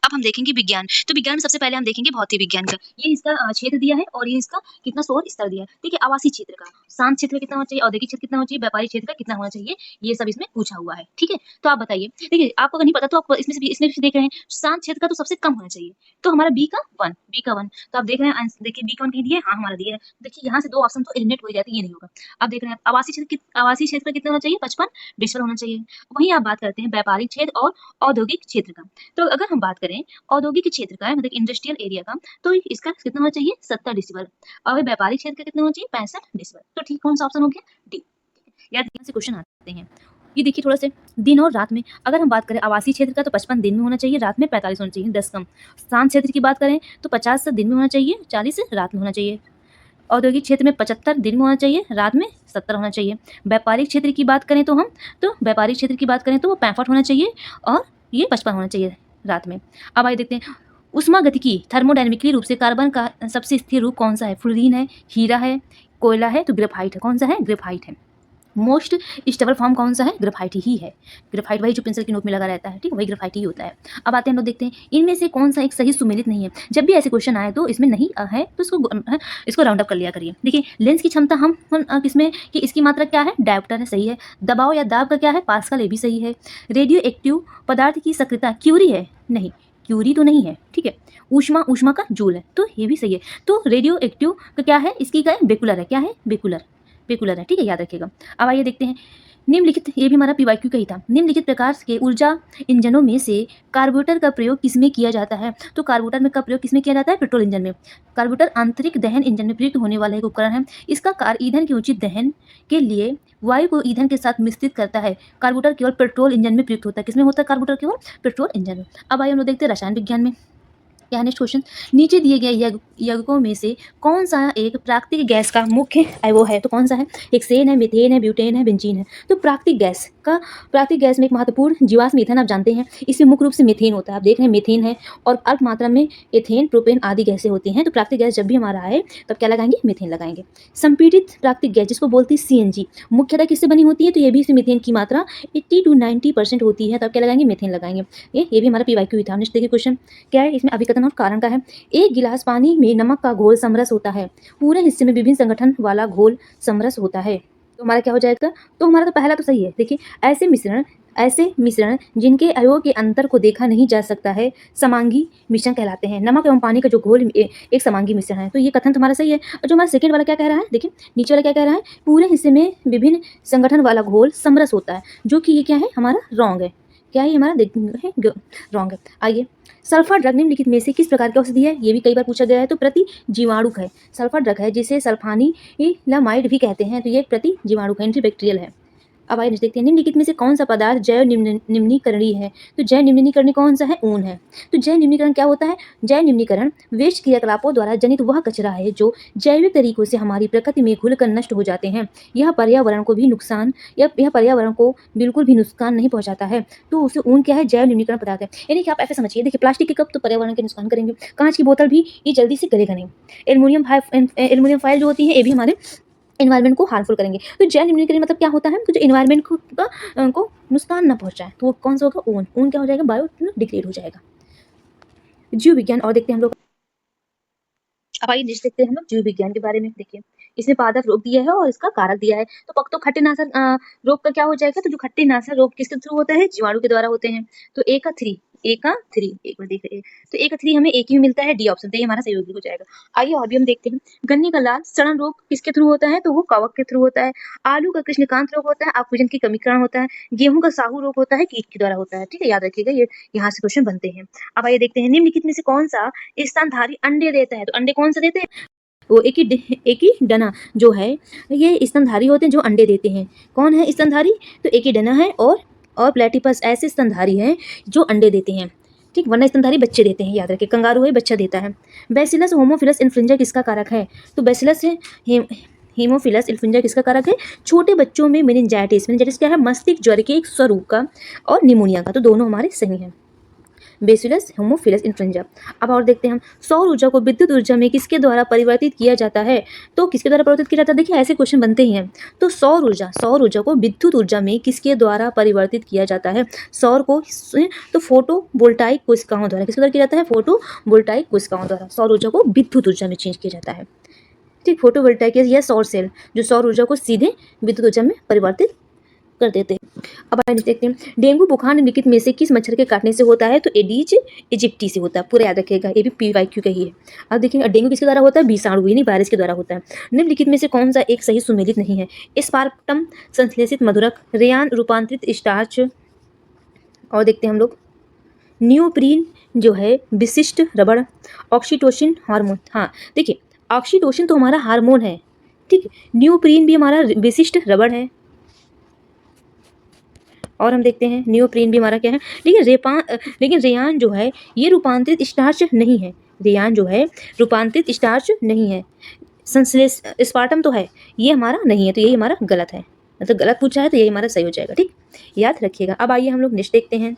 अब हम देखेंगे विज्ञान। तो विज्ञान में सबसे पहले हम देखेंगे भौतिक विज्ञान का। ये इसका क्षेत्र दिया है और ये इसका कितना सौर स्तर दिया है। देखिए, आवासीय क्षेत्र का, शांत क्षेत्र कितना होना चाहिए, औद्योगिक क्षेत्र कितना होना चाहिए, व्यापारिक क्षेत्र का कितना होना चाहिए, ये सब इसमें पूछा हुआ है, ठीक है? तो आप बताइए। देखिए, आपको अगर नहीं पता तो आप इसमें से देख रहे हैं, शांत क्षेत्र का तो सबसे कम होना चाहिए, तो हमारा बी का 1। तो आप देख रहे हैं, देखिए बी का 1 कहीं दिया है, हाँ हमारा दिया है। देखिए यहाँ से 2 ऑप्शन तो एलिमिनेट हो जाते हैं, ये नहीं होगा। अब देख रहे हैं आवासीय क्षेत्र का कितना होना चाहिए, 55 डेसिबल होना चाहिए। वहीं आप बात करते हैं व्यापारिक क्षेत्र और औद्योगिक क्षेत्र का। तो अगर हम बात करें औद्योगिक क्षेत्र का, मतलब इंडस्ट्रियल एरिया का, तो इसका कितना होना चाहिए, 70 डेसिबल। और व्यापारिक क्षेत्र का कितना होना चाहिए, 65 डेसिबल। तो ठीक, कौन सा ऑप्शन हो गया, डी। यार यहाँ से क्वेश्चन आते हैं। ये देखिए थोड़ा से दिन और रात में, अगर हम बात करें आवासीय क्षेत्र का तो 55 दिन में होना चाहिए, रात में 45 होना चाहिए, 10 कम। शांत क्षेत्र की बात करें तो 50 दिन में होना चाहिए, 40 रात में होना चाहिए। औद्योगिक क्षेत्र में 75 दिन में होना चाहिए, रात में 70 होना चाहिए। व्यापारिक क्षेत्र की बात करें तो व्यापारिक क्षेत्र की बात करें तो वो 65 होना चाहिए और ये 55 होना चाहिए रात में। अब आइए देखते हैं ऊष्मागतिकी थर्मोडायनेमिकली रूप से कार्बन का सबसे स्थिर रूप कौन सा है? फ्लोरीन है, हीरा है, कोयला है, तो ग्रेफाइट है। कौन सा है? ग्रेफाइट है। मोस्ट स्टेबल फॉर्म कौन सा है? ग्रेफाइट ही है। ग्रेफाइट वही जो पेंसिल की नोक में लगा रहता है, ठीक, वही ग्रेफाइट ही होता है। अब आते हैं हम लोग देखते हैं इनमें से कौन सा एक सही सुमेलित नहीं है। जब भी ऐसे क्वेश्चन आए तो इसमें नहीं है तो इसको राउंड अप कर लिया करिए। देखिए लेंस की क्षमता हम किसमें कि इसकी मात्रा क्या है? डायोप्टर है, सही है। दबाव या दाब का क्या है? पास्कल, ये भी सही है। रेडियो एक्टिव पदार्थ की सक्रियता क्यूरी है? नहीं, क्यूरी तो नहीं है, ठीक है। ऊष्मा का जूल है, तो ये भी सही है। तो रेडियो एक्टिव का क्या है? इसकी क्या है? बेकुलर है। क्या है? बेकुलर है, ठीक है, याद रखिएगा। अब आइए देखते हैं निम्नलिखित, ये भी हमारा पीवाईक्यू का ही था। निम्नलिखित प्रकार के ऊर्जा इंजनों में से कार्बोरेटर का प्रयोग किसमें किया जाता है? तो कार्बोरेटर में का प्रयोग किसमें किया जाता है? पेट्रोल इंजन में। कार्बोरेटर आंतरिक दहन इंजन में प्रयुक्त होने वाला एक उपकरण है। इसका कार्य ईंधन के उचित दहन के लिए वायु को ईंधन के साथ मिश्रित करता है। कार्बोरेटर केवल पेट्रोल इंजन में प्रयुक्त होता है। किसमें होता है कार्बोरेटर? केवल पेट्रोल इंजन में। अब आइए हम लोग देखते हैं रसायन विज्ञान में। क्या है नेक्स्ट क्वेश्चन? नीचे दिए गए यौगिकों में से कौन सा एक प्राकृतिक गैस का मुख्य अवयव है? तो कौन सा है? हेक्सेन है, मीथेन है, ब्यूटेन है, बेंजीन है। तो प्राकृतिक गैस में एक महत्वपूर्ण जीवाश्म ईंधन आप जानते हैं, इसमें मुख्य रूप से मीथेन होता है। आप देख रहे हैं मीथेन है और अल्प मात्रा में एथेन, प्रोपेन आदि गैसें होती हैं। तो प्राकृतिक गैस जब भी हमारा आए तब क्या लगाएंगे? मीथेन लगाएंगे। संपीड़ित प्राकृतिक गैस जिसको बोलती है सीएनजी, मुख्यतः किससे बनी होती है? तो ये भी इसमें मीथेन की मात्रा 80 to 90% होती है। तब क्या लगाएंगे? मीथेन लगाएंगे। ये भी हमारा पीवाईक्यू ही था। नेक्स्ट देखिए क्वेश्चन क्या है इसमें? अभिकथन और कारण का है। एक गिलास पानी में नमक का घोल समरस होता है, पूरे हिस्से में विभिन्न संगठन वाला घोल समरस होता है। तो हमारा क्या हो जाएगा? तो हमारा तो पहला तो सही है। देखिए ऐसे मिश्रण जिनके अवयवों के अंतर को देखा नहीं जा सकता है समांगी मिश्रण कहलाते हैं। नमक एवं पानी का जो घोल एक समांगी मिश्रण है। तो ये कथन तुम्हारा सही है। और जो हमारा सेकंड वाला क्या कह रहा है? देखिए नीचे वाला क्या कह रहा है? पूरे हिस्से में विभिन्न संगठन वाला घोल समरस होता है, जो कि ये क्या है? हमारा रॉन्ग है। क्या है हमारा? रॉन्ग है। आइए सल्फर ड्रग निम्नलिखित में से किस प्रकार की औषधि है? ये भी कई बार पूछा गया है। तो प्रति जीवाणुक है। सल्फर ड्रग है जिसे सल्फानिलमाइड भी कहते हैं। तो ये प्रति जीवाणुक है, एंटीबैक्टीरियल है। अब आइए देखते हैं निम्नलिखित में से कौन सा पदार्थ जैव निम्नीकरणीय है? तो जैव निम्नीकरण कौन सा है? ऊन है। तो जैव निम्नीकरण क्या होता है? जैव निम्नीकरण वेस्ट क्रियाकलापों द्वारा जनित वह कचरा है जो जैविक तरीकों से हमारी प्रकृति में घुलकर नष्ट हो जाते हैं। यह पर्यावरण को बिल्कुल भी नुकसान नहीं पहुंचाता है। तो उसे ऊन क्या है? जैव निम्नीकरण पदार्थ है। यानी कि आप ऐसे समझिए, देखिए प्लास्टिक के कप तो पर्यावरण के नुकसान करेंगे, कांच की बोतल भी ये जल्दी से गलेगा नहीं, एल्युमिनियम फाइल जो होती है ये भी हमारे एनवायरनमेंट को हार्मफुल करेंगे। तो जैव निम्नीकरण मतलब क्या होता है? तो जो एनवायरनमेंट को नुकसान ना पहुंचाए, तो वो कौन सा होगा? ऊन क्या हो जाएगा? बायोडिग्रेड हो जाएगा। जीव विज्ञान और देखते हैं हम लोग। अब आइए देखते हैं हम लोग जीव विज्ञान के बारे में। देखिए इसमें पादप रोग दिया है और इसका कारक दिया है। तो पक्तो खट्टे नाशक रोग का क्या हो जाएगा? तो जो खट्टे नाशक रोग किसके थ्रू होता है? जीवाणु के द्वारा होते हैं। तो ए का थ्री एक बार देख रहे हैं। तो ए का थ्री हमें एक ही मिलता है, डी ऑप्शन। तो ये हमारा सहयोगी हो जाएगा। आइए और भी हम देखते हैं। गन्ने का लाल सड़न रोग किसके थ्रू होता है? तो वो कवक के थ्रू होता है। आलू का कृष्णकांत रोग होता है, ऑक्सीजन की कमी कारण होता है। गेहूं का साहू रोग होता है, कीट के द्वारा होता है। ठीक है, याद रखिएगा, ये यहाँ से क्वेश्चन बनते हैं। अब आइए देखते हैं निम्नलिखित में से कौन सा स्तनधारी अंडे देता है? तो अंडे कौन सा देते हैं? वो एक ही डना जो है, ये स्तनधारी होते हैं जो अंडे देते हैं। कौन है स्तनधारी? तो एक ही डना है और प्लेटिपस ऐसे स्तनधारी हैं जो अंडे देते हैं। ठीक, वरना स्तनधारी बच्चे देते हैं, याद रखिए। कंगारू है, बच्चा देता है। बैसिलस होमोफिलस इन्फ्लुएंजा किसका कारक है? तो बैसिलस है हेमोफिलस इन्फ्लुएंजा किसका कारक है? छोटे बच्चों में मेनिंजाइटिस क्या है? मस्तिष्क ज्वर के एक स्वरूप का और निमोनिया का। तो दोनों हमारे सही हैं। Bacillus homophilus influenza. अब और देखते हैं हम, सौर ऊर्जा को विद्युत ऊर्जा में किसके द्वारा परिवर्तित किया जाता है? तो किसके द्वारा परिवर्तित किया जाता है? देखिए ऐसे क्वेश्चन बनते ही हैं। तो सौर ऊर्जा को विद्युत ऊर्जा में किसके द्वारा परिवर्तित किया जाता है? सौर को तो फोटो वोल्टाइक कोशिकाओं द्वारा। किसके द्वारा किया जाता है? फोटो वोल्टाइक कोशिकाओं द्वारा सौर ऊर्जा को विद्युत ऊर्जा में चेंज किया जाता है। ठीक, फोटो वोल्टाइक या सौर सेल जो सौर ऊर्जा को सीधे विद्युत ऊर्जा में परिवर्तित कर देते हैं। अब आइए देखते हैं, डेंगू बुखार निम्नलिखित में से किस मच्छर के काटने से होता है? तो एडीज इजिप्टी से होता है। पूरा याद रखिएगा, ये भी पीवाईक्यू का ही है। अब देखिए डेंगू किसके द्वारा होता है? विषाणु यानी वायरस के द्वारा होता है। निम्नलिखित में से कौन सा एक सही सुमेलित नहीं है? स्पार्टम संश्लेषित मधुरक, रेयान रूपांतरित स्टार्च, और देखते हैं हम लोग नियोप्रीन जो है विशिष्ट रबड़, ऑक्सीटोसिन हार्मोन। हाँ देखिए, ऑक्सीटोसिन तो हमारा हार्मोन है, ठीक है। नियोप्रीन भी हमारा विशिष्ट रबड़ है। और हम देखते हैं नियोप्रीन भी हमारा क्या है? लेकिन रेयान जो है ये रूपांतरित स्टार्च नहीं है। रेयान जो है रूपांतरित स्टार्च नहीं है। संश्लेष स्पार्टम तो है, ये हमारा नहीं है, तो यही हमारा गलत है, मतलब गलत पूछा है तो यही हमारा सही हो जाएगा। ठीक, याद रखिएगा। अब आइए हम लोग नेक्स्ट देखते हैं।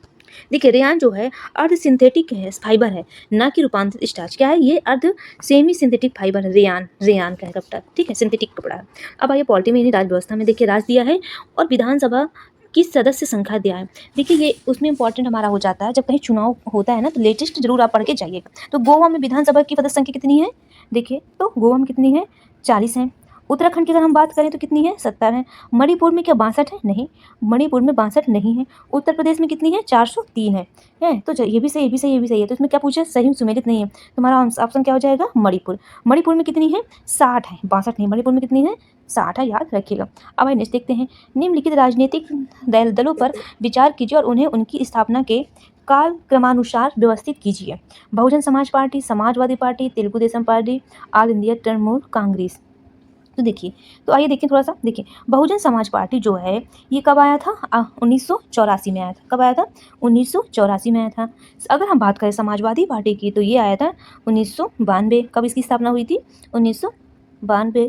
देखिए रेयान जो है अर्ध सिंथेटिक है, फाइबर है, ना कि रूपांतरित स्टार्च। क्या है ये? अर्ध सेमी सिंथेटिक फाइबर है, रेयान, रेयान का है कपड़ा, ठीक है, सिंथेटिक कपड़ा है। अब आइए पॉलिटी में, यानी राज व्यवस्था में, देखिए राज दिया है और विधानसभा की सदस्य संख्या दिया है। देखिए ये उसमें इंपॉर्टेंट हमारा हो जाता है, जब कहीं चुनाव होता है ना तो लेटेस्ट जरूर आप पढ़ के जाइएगा। तो गोवा में विधानसभा की सदस्य संख्या कितनी है? देखिए तो गोवा में कितनी है? 40 है। उत्तराखंड की अगर हम बात करें तो कितनी है? 70 है। मणिपुर में क्या 62 है? नहीं, मणिपुर में 62 नहीं है। उत्तर प्रदेश में कितनी है? 403 है। तो ये भी सही, ये भी सही, ये भी सही है। तो इसमें क्या पूछा? सही सुमेलित नहीं है, तुम्हारा ऑप्शन क्या हो जाएगा? मणिपुर। मणिपुर में कितनी है? 60 है, 62 नहीं, मणिपुर में कितनी है? 60 है, याद रखिएगा। अब आइए नेक्स्ट देखते हैं। निम्नलिखित राजनीतिक दलों पर विचार कीजिए और उन्हें उनकी स्थापना के काल क्रमानुसार व्यवस्थित कीजिए। Bahujan Samaj party, Samajwadi party, Telugu Desam party, all India Trinamool Congress. तो देखिए, तो आइए देखिए थोड़ा सा। देखिए बहुजन समाज पार्टी जो है ये कब आया था? 1984 में आया था। कब आया था? 1984 में आया था। अगर हम बात करें समाजवादी पार्टी की तो ये आया था 1992। कब इसकी स्थापना हुई थी? 1992।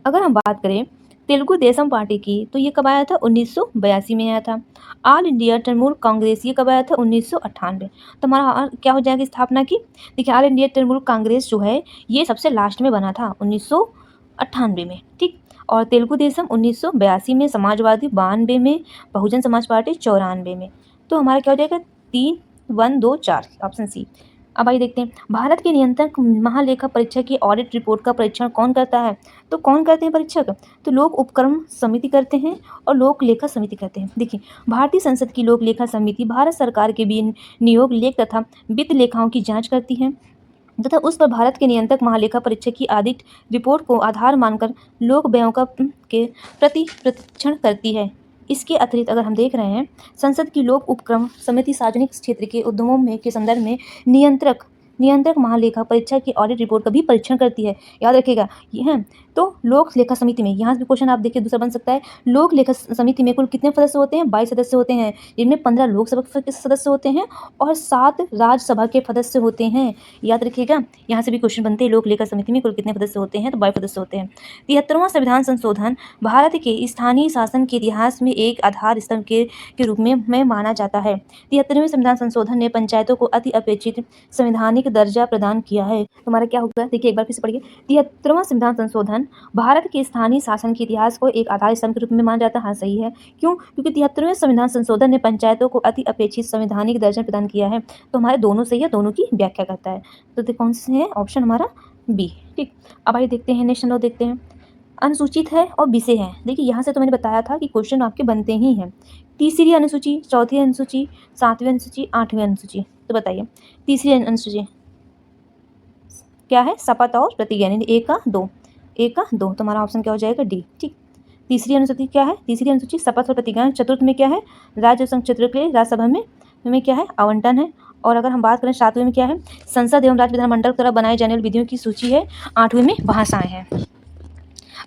अगर हम बात करें तेलुगु देशम पार्टी की तो ये कब आया था? 1982 में आया था। ऑल इंडिया तृणमूल कांग्रेस ये कब आया था? 1998। तो हमारा क्या हो जाएगा स्थापना की? देखिए ऑल इंडिया तृणमूल कांग्रेस जो है ये सबसे लास्ट में बना था 1998 में, ठीक। और तेलुगु देशम 1982 में, समाजवादी 92 में, बहुजन समाज पार्टी 94 में। तो हमारा क्या हो जाएगा? 3, 1, 2, 4, ऑप्शन सी। अब आइए देखते हैं, भारत के नियंत्रक महालेखा परीक्षक की ऑडिट रिपोर्ट का परीक्षण कौन करता है? तो कौन करते हैं परीक्षक? तो लोक उपक्रम समिति करते हैं और लोक लेखा समिति करते हैं। देखिए भारतीय संसद की लोक लेखा समिति भारत सरकार के भी नियोग लेख तथा वित्त लेखाओं की जांच करती है तथा उस पर भारत के नियंत्रक महालेखा परीक्षक की ऑडिट रिपोर्ट को आधार मानकर लोक व्ययों का के प्रति परीक्षण करती है। इसके अतिरिक्त अगर हम देख रहे हैं, संसद की लोक उपक्रम समिति सार्वजनिक क्षेत्र के उद्यमों में के संदर्भ में नियंत्रक महालेखा परीक्षक की ऑडिट रिपोर्ट का भी परीक्षण करती है। याद रखिएगा ये है। तो लोक लेखा समिति में, यहाँ से भी क्वेश्चन आप देखिए दूसरा बन सकता है, लोक लेखा समिति में कुल कितने सदस्य होते हैं? 22 सदस्य होते हैं, जिनमें 15 लोकसभा के सदस्य होते हैं और 7 राज्यसभा के सदस्य होते हैं। याद रखिएगा, यहाँ से भी क्वेश्चन बनते हैं, लोक लेखा समिति में कुल कितने सदस्य होते हैं? तो 22 सदस्य होते हैं। 73वां संविधान संशोधन भारत के स्थानीय शासन के इतिहास में एक आधार स्तंभ के रूप में माना जाता है। 73वें संविधान संशोधन ने पंचायतों को अति अपेक्षित संवैधानिक दर्जा प्रदान किया है। तुम्हारा क्या होगा? देखिए एक बार फिर से पढ़िए। 73वां संविधान संशोधन भारत के स्थानीय शासन के इतिहास को एक आधार स्तंभ के रूप में माना जाता है। हाँ सही है। क्यों? क्योंकि 73वें संविधान संशोधन ने पंचायतों को अति अपेक्षित संवैधानिक दर्जा प्रदान किया है। तो हमारे दोनों सही है, दोनों की व्याख्या करता है। तो कौन से है? ऑप्शन हमारा बी, ठीक। अब आइए देखते हैं नेक्स्ट हम देखते हैं, अनुसूचित है और विषय है। देखिए यहाँ से तो मैंने बताया था कि क्वेश्चन आपके बनते ही हैं। तीसरी अनुसूची, चौथी अनुसूची, 7वीं अनुसूची, 8वीं अनुसूची। तो बताइए तीसरी अनुसूची क्या है? शपथ और प्रतिज्ञा, यानी 1 का 2, 1 का 2। तो हमारा ऑप्शन क्या हो जाएगा? डी, ठीक। तीसरी अनुसूची क्या है? तीसरी अनुसूची शपथ और प्रतिज्ञा। चतुर्थ में क्या है? राज्य संघ क्षेत्र के लिए राज्यसभा में क्या है? आवंटन है। और अगर हम बात करें 7वीं में क्या है? संसद एवं राज्य विधानमंडल द्वारा बनाए जाने वाली विधियों की सूची है। 8वीं में भाषाएं हैं।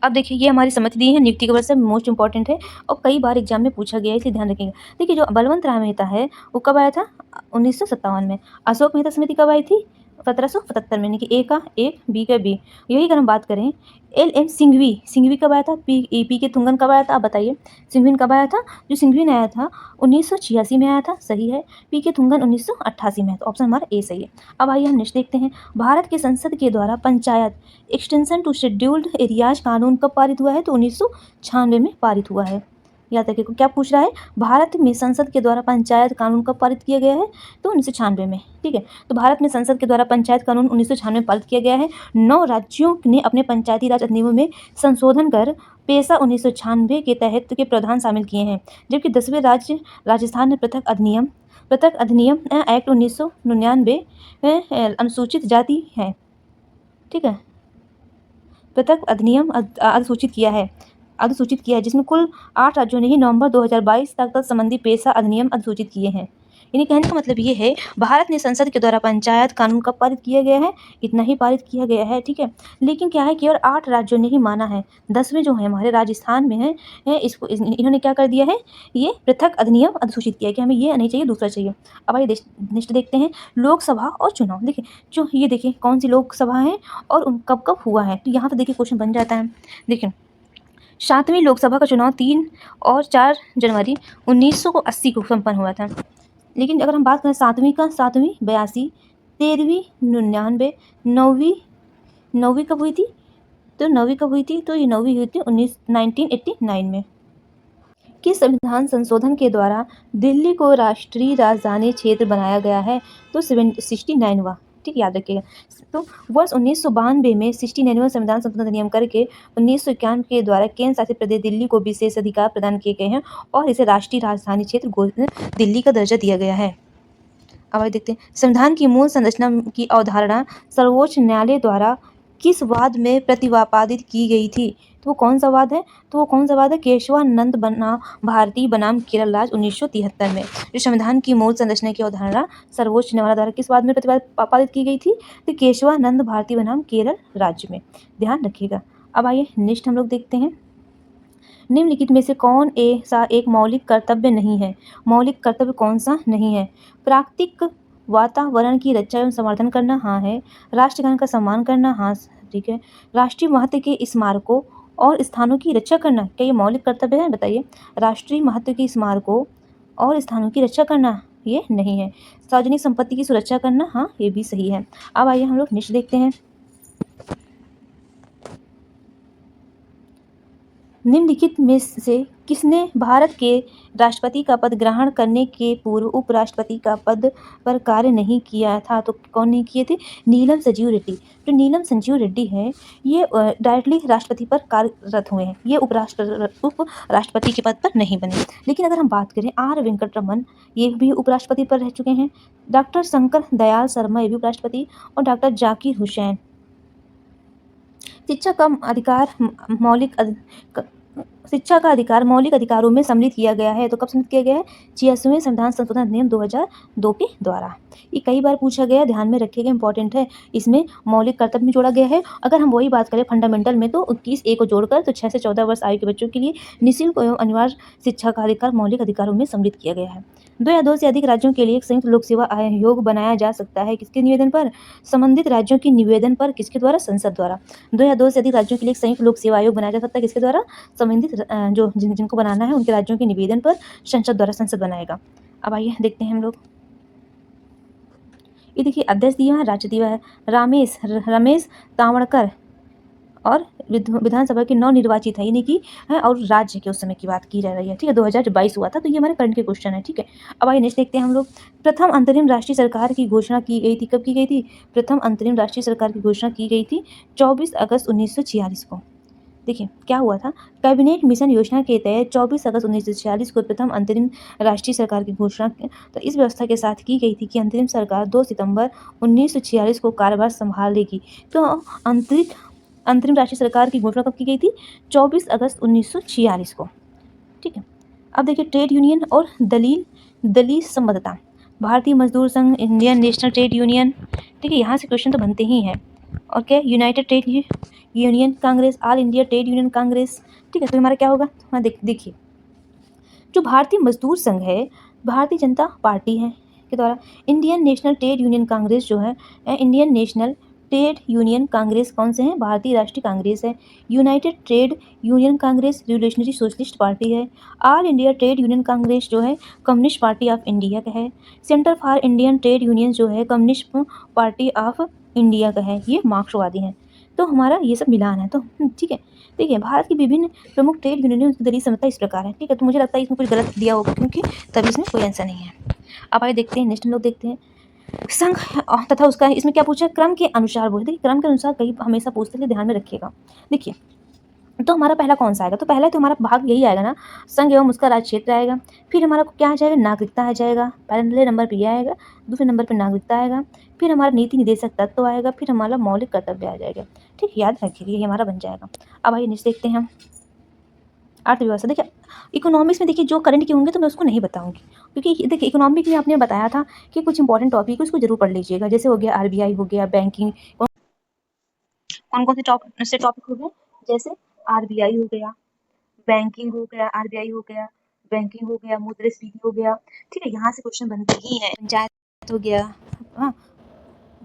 अब देखिए ये हमारी समझ दी है, नियुक्ति के वर्ष से मोस्ट इंपॉर्टेंट है और कई बार एग्जाम में पूछा गया है, इसलिए ध्यान रखेंगे। देखिए जो बलवंत राय मेहता है वो कब आया था? 1957 में। अशोक मेहता समिति कब आई थी? 1775 में, यानी कि ए का 1, बी का बी। यही अगर हम बात करें एल.एम. सिंघवी कब आया था? पी के थुंगन कब आया था? आप बताइए सिंघवी कब आया था? जो सिंघवी आया था 1986 में आया था, सही है। पी के थुंगन 1988 में है, तो ऑप्शन हमारा ए सही है। अब आइए हम नेक्स्ट देखते हैं, भारत के संसद के द्वारा panchayat extension to scheduled areas कानून कब पारित हुआ है? तो 1996 में पारित हुआ है। याद रखिए क्या पूछ रहा है? भारत में संसद के द्वारा पंचायत कानून कब पारित किया गया है? तो 1996 में, ठीक है। तो भारत में संसद के द्वारा पंचायत कानून 1996 में पारित किया गया है। 9 राज्यों ने अपने पंचायती राज अधिनियमों में संशोधन कर पेशा 1996 के तहत के प्रावधान शामिल किए हैं, जबकि 10वें राज्य राजस्थान ने पृथक अधिनियम एक्ट 1999 अनुसूचित जाति है, ठीक है, पृथक अधिनियम अधिसूचित किया है, जिसमें कुल 8 राज्यों ने ही नवंबर 2022 तक संबंधी पेशा अधिनियम अधिसूचित किए हैं। यानी कहने का मतलब ये है, भारत ने संसद के द्वारा पंचायत कानून कब पारित किया गया है? इतना ही पारित किया गया है, ठीक है। लेकिन क्या है, केवल 8 राज्यों ने ही माना है। 10वें जो है हमारे राजस्थान में है इसको इन्होंने क्या कर दिया है, ये पृथक अधिनियम अधिसूचित किया कि हमें ये नहीं चाहिए, दूसरा चाहिए। अब आइए नेक्स्ट देखते हैं, लोकसभा और चुनाव। देखिए जो ये देखिए कौन सी लोकसभा है और कब कब हुआ है, तो यहाँ पर देखिए क्वेश्चन बन जाता है। देखिए 7वीं लोकसभा का चुनाव 3 और 4 जनवरी 1980 को संपन्न हुआ था। लेकिन अगर हम बात करें 7वीं 82, 13वीं 99, 9वीं कब हुई थी? तो 9वीं कब हुई थी? तो ये 9वीं हुई थी 1989 में। किस संविधान संशोधन के द्वारा दिल्ली को राष्ट्रीय राजधानी क्षेत्र बनाया गया है? तो 69वां, ठीक, याद रखिएगा। तो वर्ष 1992 में 69वां संविधान संशोधन अधिनियम करके 1991 के द्वारा केंद्र शासित प्रदेश दिल्ली को विशेष अधिकार प्रदान किए गए हैं और इसे राष्ट्रीय राजधानी क्षेत्र दिल्ली का दर्जा दिया गया है। अब आइए देखते हैं, संविधान की मूल संरचना की अवधारणा सर्वोच्च न्यायालय द्वारा किस वाद में प्रतिपादित की गई थी? तो वो कौन सा वाद है? तो वो कौन सा वाद है? केशवानंद भारती बनाम केरल राज्य 1973 में। जो संविधान की मूल संरचना की अवधारणा सर्वोच्च न्यायालय द्वारा किस वाद में प्रतिपादित की गई थी? तो केशवानंद भारती बनाम केरल राज्य में, ध्यान रखिएगा। अब आइए नेक्स्ट हम लोग देखते हैं, निम्नलिखित में से कौन ऐसा एक मौलिक कर्तव्य नहीं है? मौलिक कर्तव्य कौन सा नहीं है? प्राकृतिक वातावरण की रक्षा एवं संवर्धन करना, हाँ है। राष्ट्रगान का सम्मान करना, हाँ, ठीक है। राष्ट्रीय महत्व के स्मारकों और स्थानों की रक्षा करना, क्या ये मौलिक कर्तव्य है? बताइए। राष्ट्रीय महत्व के स्मारकों और स्थानों की रक्षा करना, ये नहीं है। सार्वजनिक संपत्ति की सुरक्षा करना, हाँ, ये भी सही है। अब आइए हम लोग नेक्स्ट देखते हैं, निम्नलिखित में से किसने भारत के राष्ट्रपति का पद ग्रहण करने के पूर्व उपराष्ट्रपति का पद पर कार्य नहीं किया था? तो कौन नहीं किए थे? नीलम संजीव रेड्डी। जो नीलम संजीव रेड्डी है, ये डायरेक्टली राष्ट्रपति पर कार्यरत हुए हैं, ये उपराष्ट्रपति के पद पर नहीं बने। लेकिन अगर हम बात करें आर वेंकट रमन, ये भी उपराष्ट्रपति पर रह चुके हैं। डॉक्टर शंकर दयाल शर्मा, ये भी उपराष्ट्रपति, और डॉक्टर जाकिर हुसैन। शिक्षा का अधिकार मौलिक अधिकारों में सम्मिलित किया गया है। तो कब सम्मिलित किया गया है? 86वें संविधान संशोधन अधिनियम 2002 के द्वारा। ये कई बार पूछा गया, ध्यान में रखिएगा, इंपॉर्टेंट है। इसमें मौलिक कर्तव्य में जोड़ा गया है। अगर हम वही बात करें फंडामेंटल में, तो 21A को जोड़कर तो 6 से 14 वर्ष आयु के बच्चों के लिए निःशुल्क एवं अनिवार्य शिक्षा का अधिकार मौलिक अधिकारों में सम्मिलित किया गया है। 2 या 2 से अधिक राज्यों के लिए एक संयुक्त लोक सेवा आयोग बनाया जा सकता है, किसके निवेदन पर? संबंधित राज्यों के निवेदन पर। किसके द्वारा? संसद द्वारा। 2 या 2 से अधिक राज्यों के लिए एक संयुक्त लोक सेवा आयोग बनाया जा सकता है, किसके द्वारा? संबंधित जिनको बनाना है उनके राज्यों के निवेदन पर संसद द्वारा, संसद बनाएगा। अब आइए देखते हैं हम लोग, ये देखिए अध्यक्ष दिया है, राज्य दिया है, रमेश तावड़कर, और विधानसभा के नवनिर्वाचित है, यानी कि है, और राज्य के उस समय की बात की जा रही है, ठीक है। 2022 हुआ था, तो ये हमारे करंट के क्वेश्चन है, ठीक है। अब आइए नेक्स्ट देखते हैं हम लोग, प्रथम अंतरिम राष्ट्रीय सरकार की घोषणा की गई थी, कब की गई थी? प्रथम अंतरिम राष्ट्रीय सरकार की घोषणा की गई थी 24 अगस्त 1946 को। देखिए क्या हुआ था, कैबिनेट मिशन योजना के तहत 24 अगस्त 1946 को प्रथम अंतरिम राष्ट्रीय सरकार की घोषणा तो इस व्यवस्था के साथ की गई थी कि अंतरिम सरकार 2 सितंबर 1946 को कार्यभार संभालेगी। तो अंतरिम राष्ट्रीय सरकार की घोषणा कब की गई थी? 24 अगस्त 1946 को, ठीक है। अब देखिए ट्रेड यूनियन और दलील संबद्धता, भारतीय मजदूर संघ, इंडियन नेशनल ट्रेड यूनियन, ठीक है, यहाँ से क्वेश्चन तो बनते ही हैं। और क्या? United Trade Union Congress, all India Trade Union Congress, ठीक है। तो हमारा क्या होगा? हाँ देखिए, जो भारतीय मजदूर संघ है, भारतीय जनता पार्टी है के द्वारा, Indian National Trade Union Congress जो है, Indian National Trade Union Congress कौन से हैं? भारतीय राष्ट्रीय कांग्रेस है। United Trade Union Congress Revolutionary Socialist Party है। All India Trade Union Congress जो है कम्युनिस्ट पार्टी ऑफ इंडिया का है। Centre for Indian Trade Union जो है कम्युनिस्ट पार्टी ऑफ इंडिया का है, ये मार्क्सवादी हैं। तो हमारा ये सब मिलान है, तो ठीक है। देखिए भारत की विभिन्न प्रमुख ट्रेड यूनियन की दलील समझता इस प्रकार है, ठीक है। तो मुझे लगता है इसमें कुछ गलत दिया होगा, क्योंकि तभी इसमें कोई आंसर नहीं है। अब आइए देखते हैं नेक्स्ट हम लोग देखते हैं संघ तथा उसका, इसमें क्या पूछा? क्रम के अनुसार बोले। देखिए क्रम के अनुसार कहीं हमेशा पूछते थे, ध्यान में रखिएगा। देखिए तो हमारा पहला कौन सा आएगा? तो पहला तो हमारा भाग यही आएगा ना, संघ एवं उसका राज्य क्षेत्र आएगा। फिर हमारा क्या आ जाएगा? नागरिकता आ जाएगा, पहले नंबर पर यह आएगा, दूसरे नंबर पर नागरिकता आएगा, फिर हमारा नीति निर्देशक तत्व आएगा, फिर हमारा मौलिक कर्तव्य आ जाएगा, ठीक, याद रखिए ये हमारा बन जाएगा। अब आइए नेक्स्ट देखते हैं हम अर्थव्यवस्था। देखिए इकोनॉमिक्स में देखिए जो करंट के होंगे तो मैं उसको नहीं बताऊंगी, क्योंकि देखिए इकोनॉमिक में आपने बताया था कि कुछ इंपॉर्टेंट टॉपिक है उसको जरूर पढ़ लीजिएगा। जैसे हो गया आरबीआई, हो गया बैंकिंग, कौन कौन से टॉपिक हो गए, जैसे आरबीआई हो गया, बैंकिंग हो गया, आरबीआई हो गया, बैंकिंग हो गया, मुद्रास्फीति हो गया, ठीक है, यहाँ से क्वेश्चन बनते ही है। पंचायत हो गया, हाँ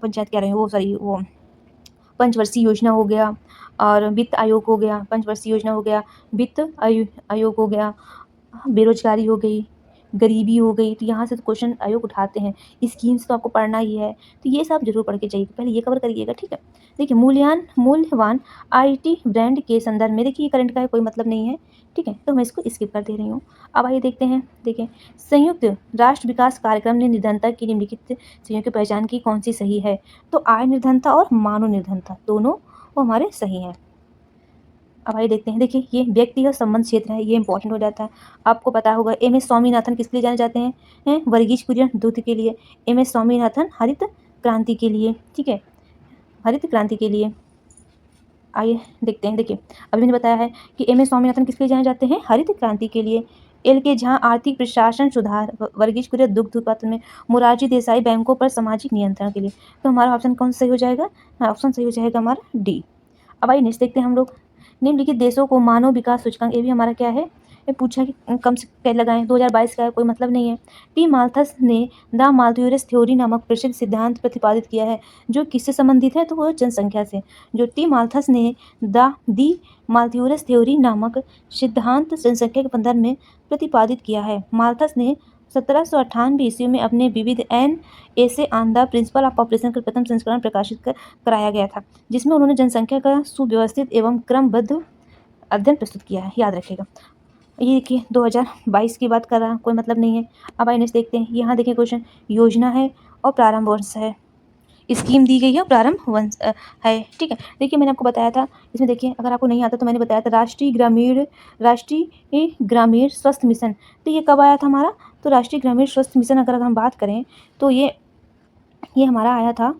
पंचायत कह रहे हैं वो, सॉरी वो पंचवर्षीय योजना हो गया, और वित्त आयोग हो गया, पंचवर्षीय योजना हो गया, वित्त आयोग हो गया, बेरोजगारी हो गई, गरीबी हो गई, तो यहाँ से तो क्वेश्चन आयोग उठाते हैं। स्कीम्स तो आपको पढ़ना ही है, तो ये सब जरूर पढ़ के जाइए, पहले ये कवर करिएगा, ठीक है। देखिए मूल्यवान आईटी ब्रांड के संदर्भ में, देखिए करंट का है, कोई मतलब नहीं है, ठीक है, तो मैं इसको स्किप कर दे रही हूँ। अब आइए देखते हैं, देखिए संयुक्त राष्ट्र विकास कार्यक्रम ने निर्धनता की निम्नलिखित श्रेणियों की पहचान की, कौन सी सही है? तो आय निर्धनता और मानव निर्धनता दोनों वो हमारे सही हैं। अब आइए देखते हैं, देखिए ये व्यक्ति और संबंध क्षेत्र है, ये इंपॉर्टेंट हो जाता है। आपको पता होगा एम एस स्वामीनाथन किसके लिए जाने जाते हैं? वर्गीज कुरियन दूध के लिए, एम एस स्वामीनाथन हरित क्रांति के लिए, ठीक है, हरित क्रांति के लिए। आइए देखते हैं, देखिए अभी मैंने बताया है कि एम एस स्वामीनाथन किसके लिए जाने जाते हैं? हरित क्रांति के लिए। एल के झा आर्थिक प्रशासन सुधार, वर्गीज कुरियन दुग्ध उत्पादन में, मोरारजी देसाई बैंकों पर सामाजिक नियंत्रण के लिए। तो हमारा ऑप्शन कौन सही हो जाएगा? ऑप्शन सही हो जाएगा हमारा डी। अब आइए नेक्स्ट देखते हैं हम लोग, निम्नलिखित देशों को मानव विकास सूचकांक, ये भी हमारा क्या है, ये पूछा कि कम से कम लगाएं, 2022 का है, कोई मतलब नहीं है। टी माल्थस ने द माल्थ्यूरस थ्योरी नामक प्रसिद्ध सिद्धांत प्रतिपादित किया है, जो किससे संबंधित है? तो वो जनसंख्या से। जो टी माल्थस ने दी माल्थ्यूरस थ्योरी नामक सिद्धांत जनसंख्या के संदर्भ में प्रतिपादित किया है। माल्थस ने 1798 ईस्वी में अपने विविध an essay on the principle of population का प्रथम संस्करण प्रकाशित कराया गया था, जिसमें उन्होंने जनसंख्या का सुव्यवस्थित एवं क्रमबद्ध अध्ययन प्रस्तुत किया है, याद रखिएगा। ये देखिए 2022 की बात कर रहा है, कोई मतलब नहीं है। अब आइए नेक्स्ट देखते हैं, यहाँ देखिए क्वेश्चन योजना है और प्रारंभ वर्ष है, स्कीम दी गई है, प्रारंभ वंश है, ठीक है। देखिए मैंने आपको बताया था, इसमें देखिए अगर आपको नहीं आता तो मैंने बताया था राष्ट्रीय ग्रामीण स्वास्थ्य मिशन। तो ये कब आया था हमारा? तो राष्ट्रीय ग्रामीण स्वास्थ्य मिशन अगर हम बात करें तो ये हमारा आया था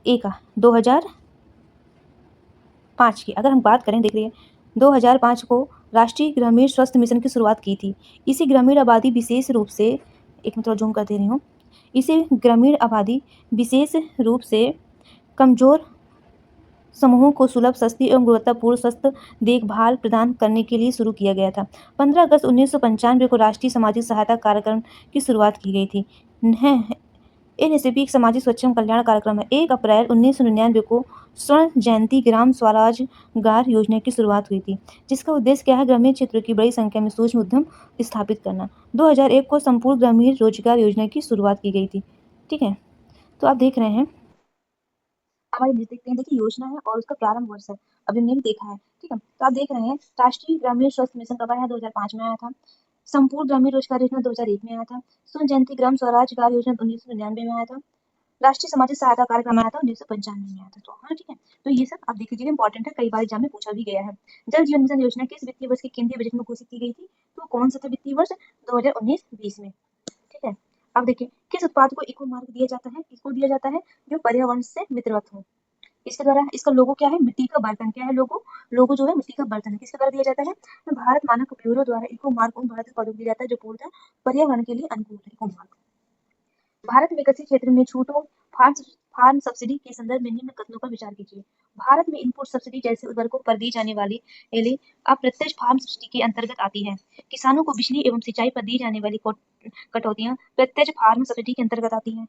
2005 की अगर हम बात करें, देख लीजिए 2005 को राष्ट्रीय ग्रामीण स्वास्थ्य मिशन की शुरुआत की थी। इसी ग्रामीण आबादी विशेष रूप से, एक मिनट जूम कर दे रही हूँ, इसे ग्रामीण आबादी विशेष रूप से कमजोर समूहों को सुलभ, सस्ती एवं गुणवत्तापूर्ण स्वास्थ्य देखभाल प्रदान करने के लिए शुरू किया गया था। 15 अगस्त 1995 को राष्ट्रीय सामाजिक सहायता कार्यक्रम की शुरुआत की गई थी। एनएसपी एक सामाजिक सुरक्षा एवं कल्याण कार्यक्रम है। 1 अप्रैल 1999 को स्वर्ण जयंती ग्राम स्वरोजगार योजना की शुरुआत हुई थी, जिसका उद्देश्य क्या है? ग्रामीण क्षेत्रों की बड़ी संख्या में सूक्ष्म उद्यम स्थापित करना। 2001 को संपूर्ण ग्रामीण रोजगार योजना की शुरुआत की गई थी, ठीक है। तो आप देख रहे हैं, अब आइए देखते हैं, देखिए योजना है और उसका प्रारंभ वर्ष है, अभी हमने भी देखा है, ठीक है। तो आप देख रहे हैं राष्ट्रीय ग्रामीण स्वास्थ्य मिशन कब आया? 2005 में आया था। संपूर्ण ग्रामीण रोजगार योजना 2001 में आया था। स्वर्ण जयंती ग्राम स्वरोजगार योजना 1999 में आया था। राष्ट्रीय सामाजिक सहायता कार्यक्रम आया था 1995 में आया था। तो हाँ ठीक है, तो ये सब आप देख लीजिए, इंपॉर्टेंट है, कई बार एग्जाम में पूछा भी गया है। जल जीवन मिशन योजना किस वित्तीय वर्ष के केंद्रीय बजट में घोषित की गई थी? तो कौन सा था वित्तीय वर्ष? 2019-20 में, ठीक है। अब देखिए किस उत्पाद को इको मार्क दिया जाता है? इसको दिया जाता है जो पर्यावरण से मित्रवत हो। इसके द्वारा, इसका लोगो क्या है? मिट्टी का बर्तन। क्या है लोगो? लोगो जो है मिट्टी का बर्तन है। किसके द्वारा दिया जाता है? तो भारत मानक ब्यूरो द्वारा इको मार्क उन भारतीय उत्पादों को दिया जाता है जो पूर्णतः पर्यावरण के लिए अनुकूल है। Eco mark. भारत में विकसित क्षेत्र में छूटों, फार्म सब्सिडी के संदर्भ में निम्न कथनों पर विचार कीजिए। भारत में इनपुट सब्सिडी जैसे उर्वरकों पर दी जाने वाली अप्रत्यक्ष फार्म सब्सिडी के अंतर्गत आती है। किसानों को बिजली एवं सिंचाई पर दी जाने वाली कटौतियां प्रत्यक्ष फार्म सब्सिडी के अंतर्गत आती हैं।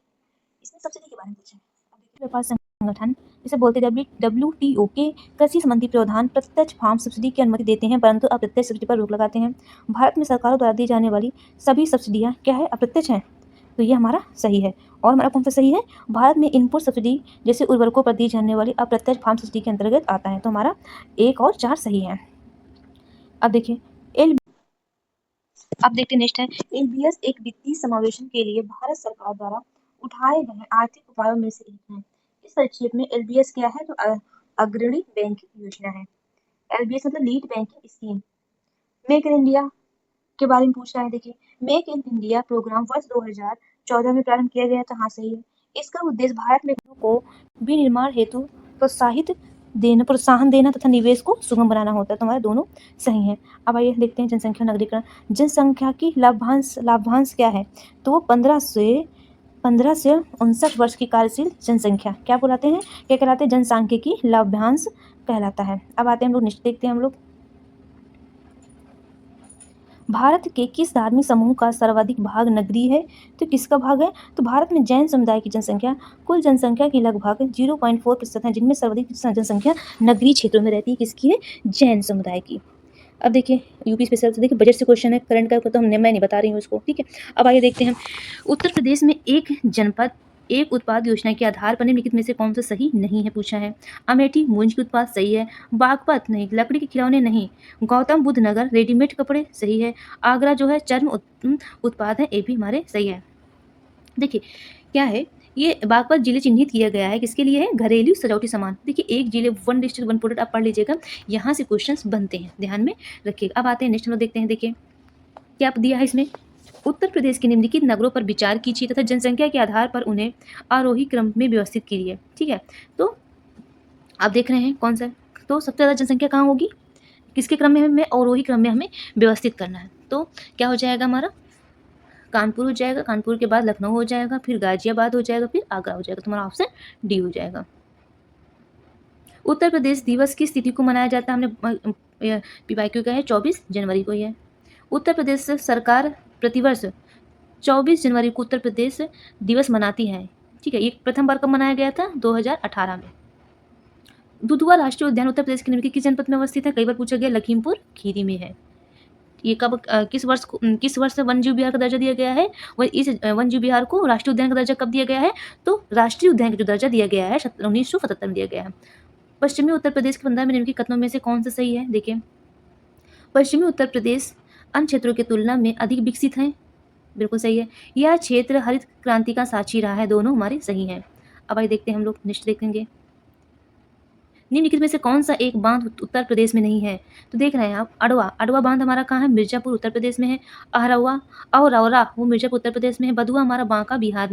इसमें सब्सिडी के बारे में पूछा है। अब देखिए व्यापार संगठन जिसे बोलते हैं WTO के कृषि संबंधी प्रावधान प्रत्यक्ष फार्म सब्सिडी की अनुमति देते हैं, परंतु अप्रत्यक्ष सब्सिडी पर रोक लगाते हैं। भारत में सरकारों द्वारा दी जाने वाली सभी सब्सिडियां क्या है? अप्रत्यक्ष हैं। तो ये हमारा सही है। और हमारा कौन सा सही है? भारत में इनपुट सब्सिडी जैसे उर्वरकों पर दी जाने वाली अप्रत्यक्ष फार्म सब्सिडी के अंतर्गत आता है। तो हमारा 1 और 4 सही है। अब देखिए अब देखते नेक्स्ट है, एलबीएस एक वित्तीय समावेशन के लिए भारत सरकार द्वारा उठाए गए आर्थिक उपायों में से एक है। इस संक्षेप में एलबीएस क्या है? तो अग्रणी बैंकिंग योजना है। एलबीएस मतलब lead banking scheme. Make in India के बारे में पूछ रहा है, देखिए मेक इन इंडिया प्रोग्राम वर्ष 2014 में प्रारंभ किया गया था। हाँ सही है। इसका उद्देश्य भारत में को विनिर्माण हेतु प्रोत्साहित देना, प्रोत्साहन देना तथा निवेश को सुगम बनाना होता है। तो हमारे दोनों सही हैं। अब आइए देखते हैं जनसंख्या नगरीकरण। जनसंख्या की लाभांश क्या है? तो वो 15 से 59 वर्ष की कार्यशील जनसंख्या क्या बुलाते हैं, क्या कहलाते हैं? जनसांख्यिकी लाभांश कहलाता है। अब आते हैं हम लोग नेक्स्ट देखते हैं हम लोग, भारत के किस धार्मिक समूह का सर्वाधिक भाग नगरीय है? तो किसका भाग है? तो भारत में जैन समुदाय की जनसंख्या कुल जनसंख्या की लगभग 0.4% है, जिनमें सर्वाधिक जनसंख्या नगरीय क्षेत्रों में रहती है। किसकी है? जैन समुदाय की। अब देखिए यूपी स्पेशल से, देखिए बजट से क्वेश्चन है, करंट का तो मैं नहीं बता रही हूँ उसको, ठीक है। अब आइए देखते हैं, उत्तर प्रदेश में एक जनपद एक उत्पाद योजना के आधार पर निम्नलिखित में से कौन सा सही नहीं है, पूछा है। अमेठी मूंज की उत्पाद सही है, बागपत नहीं, लकड़ी के खिलौने नहीं, गौतम बुद्ध नगर रेडीमेड कपड़े सही है, आगरा जो है चर्म उत्पाद है, ये भी हमारे सही है। देखिए क्या है, ये बागपत जिले चिन्हित किया गया है, किसके लिए है? घरेलू सजावटी सामान। देखिए एक जिले, वन डिस्ट्रिक्ट वन प्रोडक्ट, आप पढ़ लीजिएगा, यहाँ से क्वेश्चंस बनते हैं, ध्यान में रखिएगा। अब आते हैं नेक्स्ट हम लोग देखते हैं, देखिए क्या दिया है इसमें, उत्तर प्रदेश के निम्नलिखित नगरों पर विचार कीजिए तथा जनसंख्या के आधार पर उन्हें आरोही क्रम में व्यवस्थित कीजिए, ठीक है। तो आप देख रहे हैं कौन सा, तो सबसे ज़्यादा जनसंख्या कहाँ होगी, किसके क्रम में हमें, अवरोही क्रम में हमें व्यवस्थित करना है। तो क्या हो जाएगा हमारा, कानपुर हो जाएगा, कानपुर के बाद लखनऊ हो जाएगा, फिर गाजियाबाद हो जाएगा, फिर आगरा हो जाएगा। तुम्हारा ऑप्शन डी हो जाएगा। उत्तर प्रदेश दिवस की स्थिति को मनाया जाता है, हमने पीवाईक्यू का है 24 जनवरी को ही है। उत्तर प्रदेश सरकार प्रतिवर्ष 24 जनवरी को उत्तर प्रदेश दिवस मनाती है, ठीक है। ये प्रथम बार कब मनाया गया था? 2018 में। दुधवा राष्ट्रीय उद्यान उत्तर प्रदेश के निम्नलिखित किस जनपद में अवस्थित है? कई बार पूछा गया, लखीमपुर खीरी में है। ये कब किस वर्ष से वन्य जीव विहार का दर्जा दिया गया है? वह इस वन्य जीव विहार को राष्ट्रीय उद्यान का दर्जा कब दिया गया है? तो राष्ट्रीय उद्यान का जो दर्जा दिया गया है 1977 में दिया गया है। पश्चिमी उत्तर प्रदेश के 15 में निम्नलिखित कथनों में से कौन सा सही है? देखिए पश्चिमी उत्तर प्रदेश अन्य क्षेत्रों की तुलना में अधिक विकसित है, बिल्कुल सही है। यह क्षेत्र हरित क्रांति का साक्षी रहा है, दोनों हमारे सही हैं। अब आइए देखते हैं हम लोग नेक्स्ट देखेंगे, निम्नलिखित में से कौन सा एक बांध उत्तर प्रदेश में नहीं है? तो देख रहे हैं आप, अडवा बांध हमारा कहाँ है? मिर्जापुर उत्तर प्रदेश में है। अहरौरा वो मिर्जापुर उत्तर प्रदेश में है। बदुआ हमारा बांका बिहार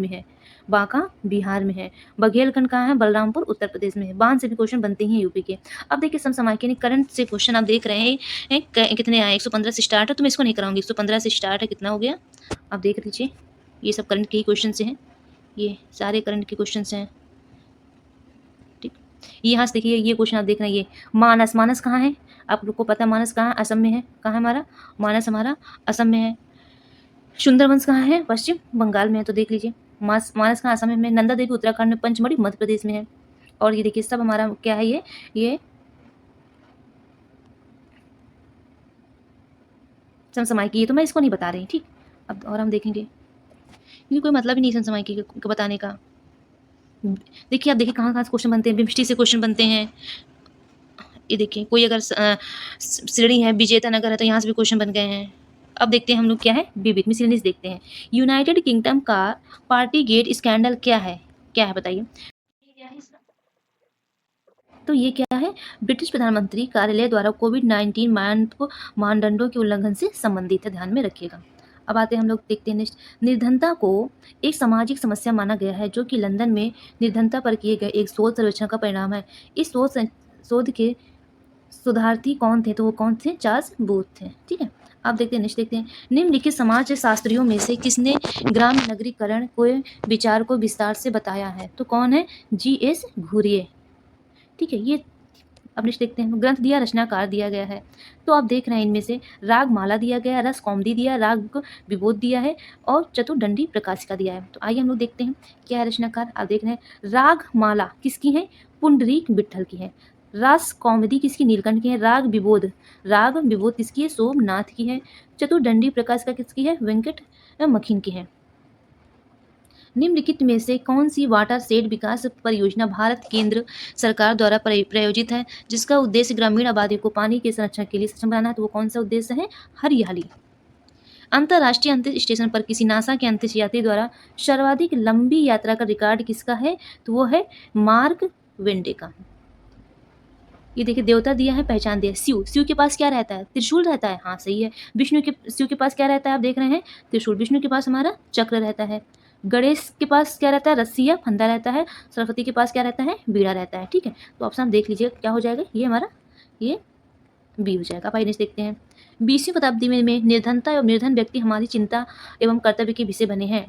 में है, बघेलखंड कहाँ है? बलरामपुर उत्तर प्रदेश में है। बांध से भी क्वेश्चन बनते हैं यूपी के। अब देखिए समसामयिक यानी करंट से क्वेश्चन आप देख रहे हैं, कितने आए? 115 से स्टार्ट है, तो मैं इसको नहीं कराऊंगी, 115 से स्टार्ट है, कितना हो गया आप देख लीजिए। ये सब करंट के ही क्वेश्चन से हैं, ये सारे करंट के क्वेश्चन हैं। यहाँ से देखिए ये क्वेश्चन आप देख रहे हैं, ये मानस कहाँ है? आप लोग को पता है मानस कहाँ है? असम में है। कहाँ है हमारा मानस? हमारा असम में है। सुंदरवंश कहाँ है? पश्चिम बंगाल में है। तो देख लीजिए मानस कहाँ? असम में। नंदा देवी उत्तराखंड में, पंचमढ़ी मध्य प्रदेश में है। और ये देखिए सब हमारा क्या है, ये समसामयिकी, ये तो मैं इसको नहीं बता रही, ठीक। अब और हम देखेंगे, क्योंकि कोई मतलब ही नहीं समसामयिकी के बताने का। देखिए आप देखिए कहाँ कहाँ से क्वेश्चन बनते हैं, बिम्ष्टी से क्वेश्चन बनते हैं। ये देखिए कोई अगर श्रेणी है, विजेता नगर है, तो यहाँ से भी क्वेश्चन बन गए हैं। अब देखते हैं हम लोग क्या है, विविध मिसलेनियस देखते हैं। यूनाइटेड किंगडम का पार्टी गेट स्कैंडल क्या है? क्या है बताइए। तो ये क्या है? ब्रिटिश प्रधानमंत्री कार्यालय द्वारा कोविड-19 मानदंडों के उल्लंघन से संबंधित है, ध्यान में रखिएगा। अब आते हैं हम लोग देखते हैं नेक्स्ट, निर्धनता को एक सामाजिक समस्या माना गया है, जो कि लंदन में निर्धनता पर किए गए एक शोध सर्वेक्षण का परिणाम है। इस शोध के शोधार्थी कौन थे? तो वो कौन थे? चार्ल्स बूथ थे, ठीक है। आप देखते हैं नेक्स्ट देखते हैं, निम्नलिखित समाज शास्त्रियों में से किसने ग्राम नगरीकरण को विचार को विस्तार से बताया है? तो कौन है? G.S. घुरिये, ठीक है। ये अब नेक्स्ट देखते हैं, ग्रंथ दिया, रचनाकार दिया गया है। तो आप देख रहे हैं इनमें से राग माला दिया गया है, रस कौमुदी दिया है, राग विबोध दिया है और चतुर्दंडी प्रकाशिका दिया है। तो आइए हम लोग देखते हैं क्या है रचनाकार। आप देख रहे हैं राग माला किसकी है? पुंडरीक विट्ठल की है। रस कौमुदी किसकी? नीलकंठ की है। राग विबोध किसकी है? सोमनाथ की है। चतुर्दंडी प्रकाशिका किसकी है? वेंकट मखीन की है। निम्नलिखित में से कौन सी वाटर शेड विकास परियोजना भारत केंद्र सरकार द्वारा प्रायोजित है, जिसका उद्देश्य ग्रामीण आबादी को पानी के संरक्षण के लिए सक्षम बनाना है? तो वो कौन सा उद्देश्य है? हरियाली। अंतर्राष्ट्रीय अंतरिक्ष स्टेशन पर किसी नासा के अंतरिक्ष यात्री द्वारा सर्वाधिक लंबी यात्रा का रिकॉर्ड किसका है? तो वो है मार्क वेंडे का। ये देखिए देवता दिया है, पहचान दिया, शिव के पास क्या रहता है? त्रिशूल रहता है, हाँ सही है। शिव के पास क्या रहता है? आप देख रहे हैं त्रिशूल। विष्णु के पास हमारा चक्र रहता है। गणेश के पास क्या रहता है, रस्सी या फंदा रहता है, सरस्वती के पास क्या रहता है, बीड़ा रहता है। ठीक है, तो ऑप्शन देख लीजिए क्या हो जाएगा, ये हमारा ये बी हो जाएगा। अब आइए नेक्स्ट देखते हैं। 20वीं शताब्दी में निर्धनता एवं निर्धन व्यक्ति हमारी चिंता एवं कर्तव्य के विषय बने हैं।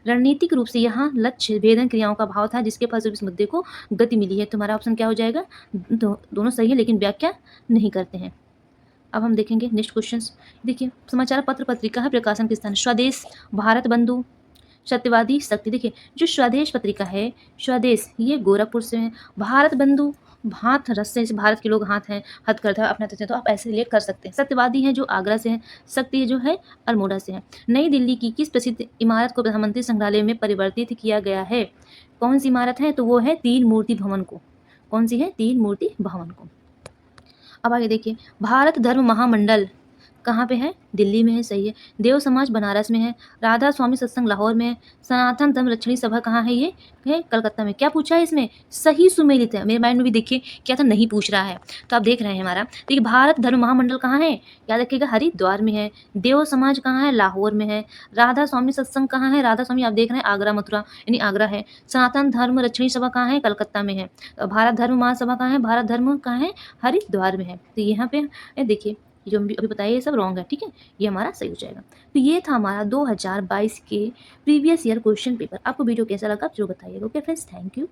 रणनीतिक रूप से यहाँ लक्ष्य भेदन क्रियाओं का भाव था, जिसके फलस्वरूप इस मुद्दे को गति मिली है। तुम्हारा ऑप्शन क्या हो जाएगा, दोनों सही है लेकिन व्याख्या नहीं करते हैं। अब हम देखेंगे नेक्स्ट क्वेश्चन। देखिए, समाचार पत्र पत्रिका है, प्रकाशन के स्थान स्वदेश, भारत बंधु, सत्यवादी शक्ति। देखिए, जो स्वदेश पत्रिका है, स्वदेश ये गोरखपुर से है, भारत बंधु हाथ रस्से से, भारत के लोग हाथ हैं, हथकरघा अपनाते थे, तो आप ऐसे रिलेट कर सकते हैं। सत्यवादी है जो आगरा से है, शक्ति है जो है अल्मोड़ा से है। नई दिल्ली की किस प्रसिद्ध इमारत को प्रधानमंत्री संग्रहालय में परिवर्तित किया गया है? कौन सी इमारत है? तो वो है तीन मूर्ति भवन को। कौन सी है? तीन मूर्ति भवन को। अब आगे देखिए, भारत धर्म महामंडल कहाँ पे है? दिल्ली में है, सही है। देव समाज बनारस में है, राधा स्वामी सत्संग लाहौर में है, सनातन धर्म रक्षणी सभा कहाँ है? ये है कलकत्ता में। क्या पूछा है इसमें? सही सुमेलित है। मेरे माइंड में भी देखिए क्या था, नहीं पूछ रहा है, तो आप देख रहे हैं हमारा। देखिए, भारत धर्म महामंडल कहाँ है? याद रखिएगा, हरिद्वार में है। देव समाज कहाँ है? लाहौर में है। राधा स्वामी सत्संग कहाँ है? राधा स्वामी आप देख रहे हैं आगरा मथुरा यानी आगरा है। सनातन धर्म रक्षणी सभा कहाँ है? कलकत्ता में है। भारत धर्म महासभा कहाँ है? भारत धर्म कहाँ है? हरिद्वार में है। तो यहाँ पे देखिए, जो हम अभी बताया ये सब रॉन्ग है। ठीक है, ये हमारा सही हो जाएगा। तो ये था हमारा 2022 के प्रीवियस ईयर क्वेश्चन पेपर। आपको वीडियो कैसा लगा जो बताइएगा। Okay friends, thank you.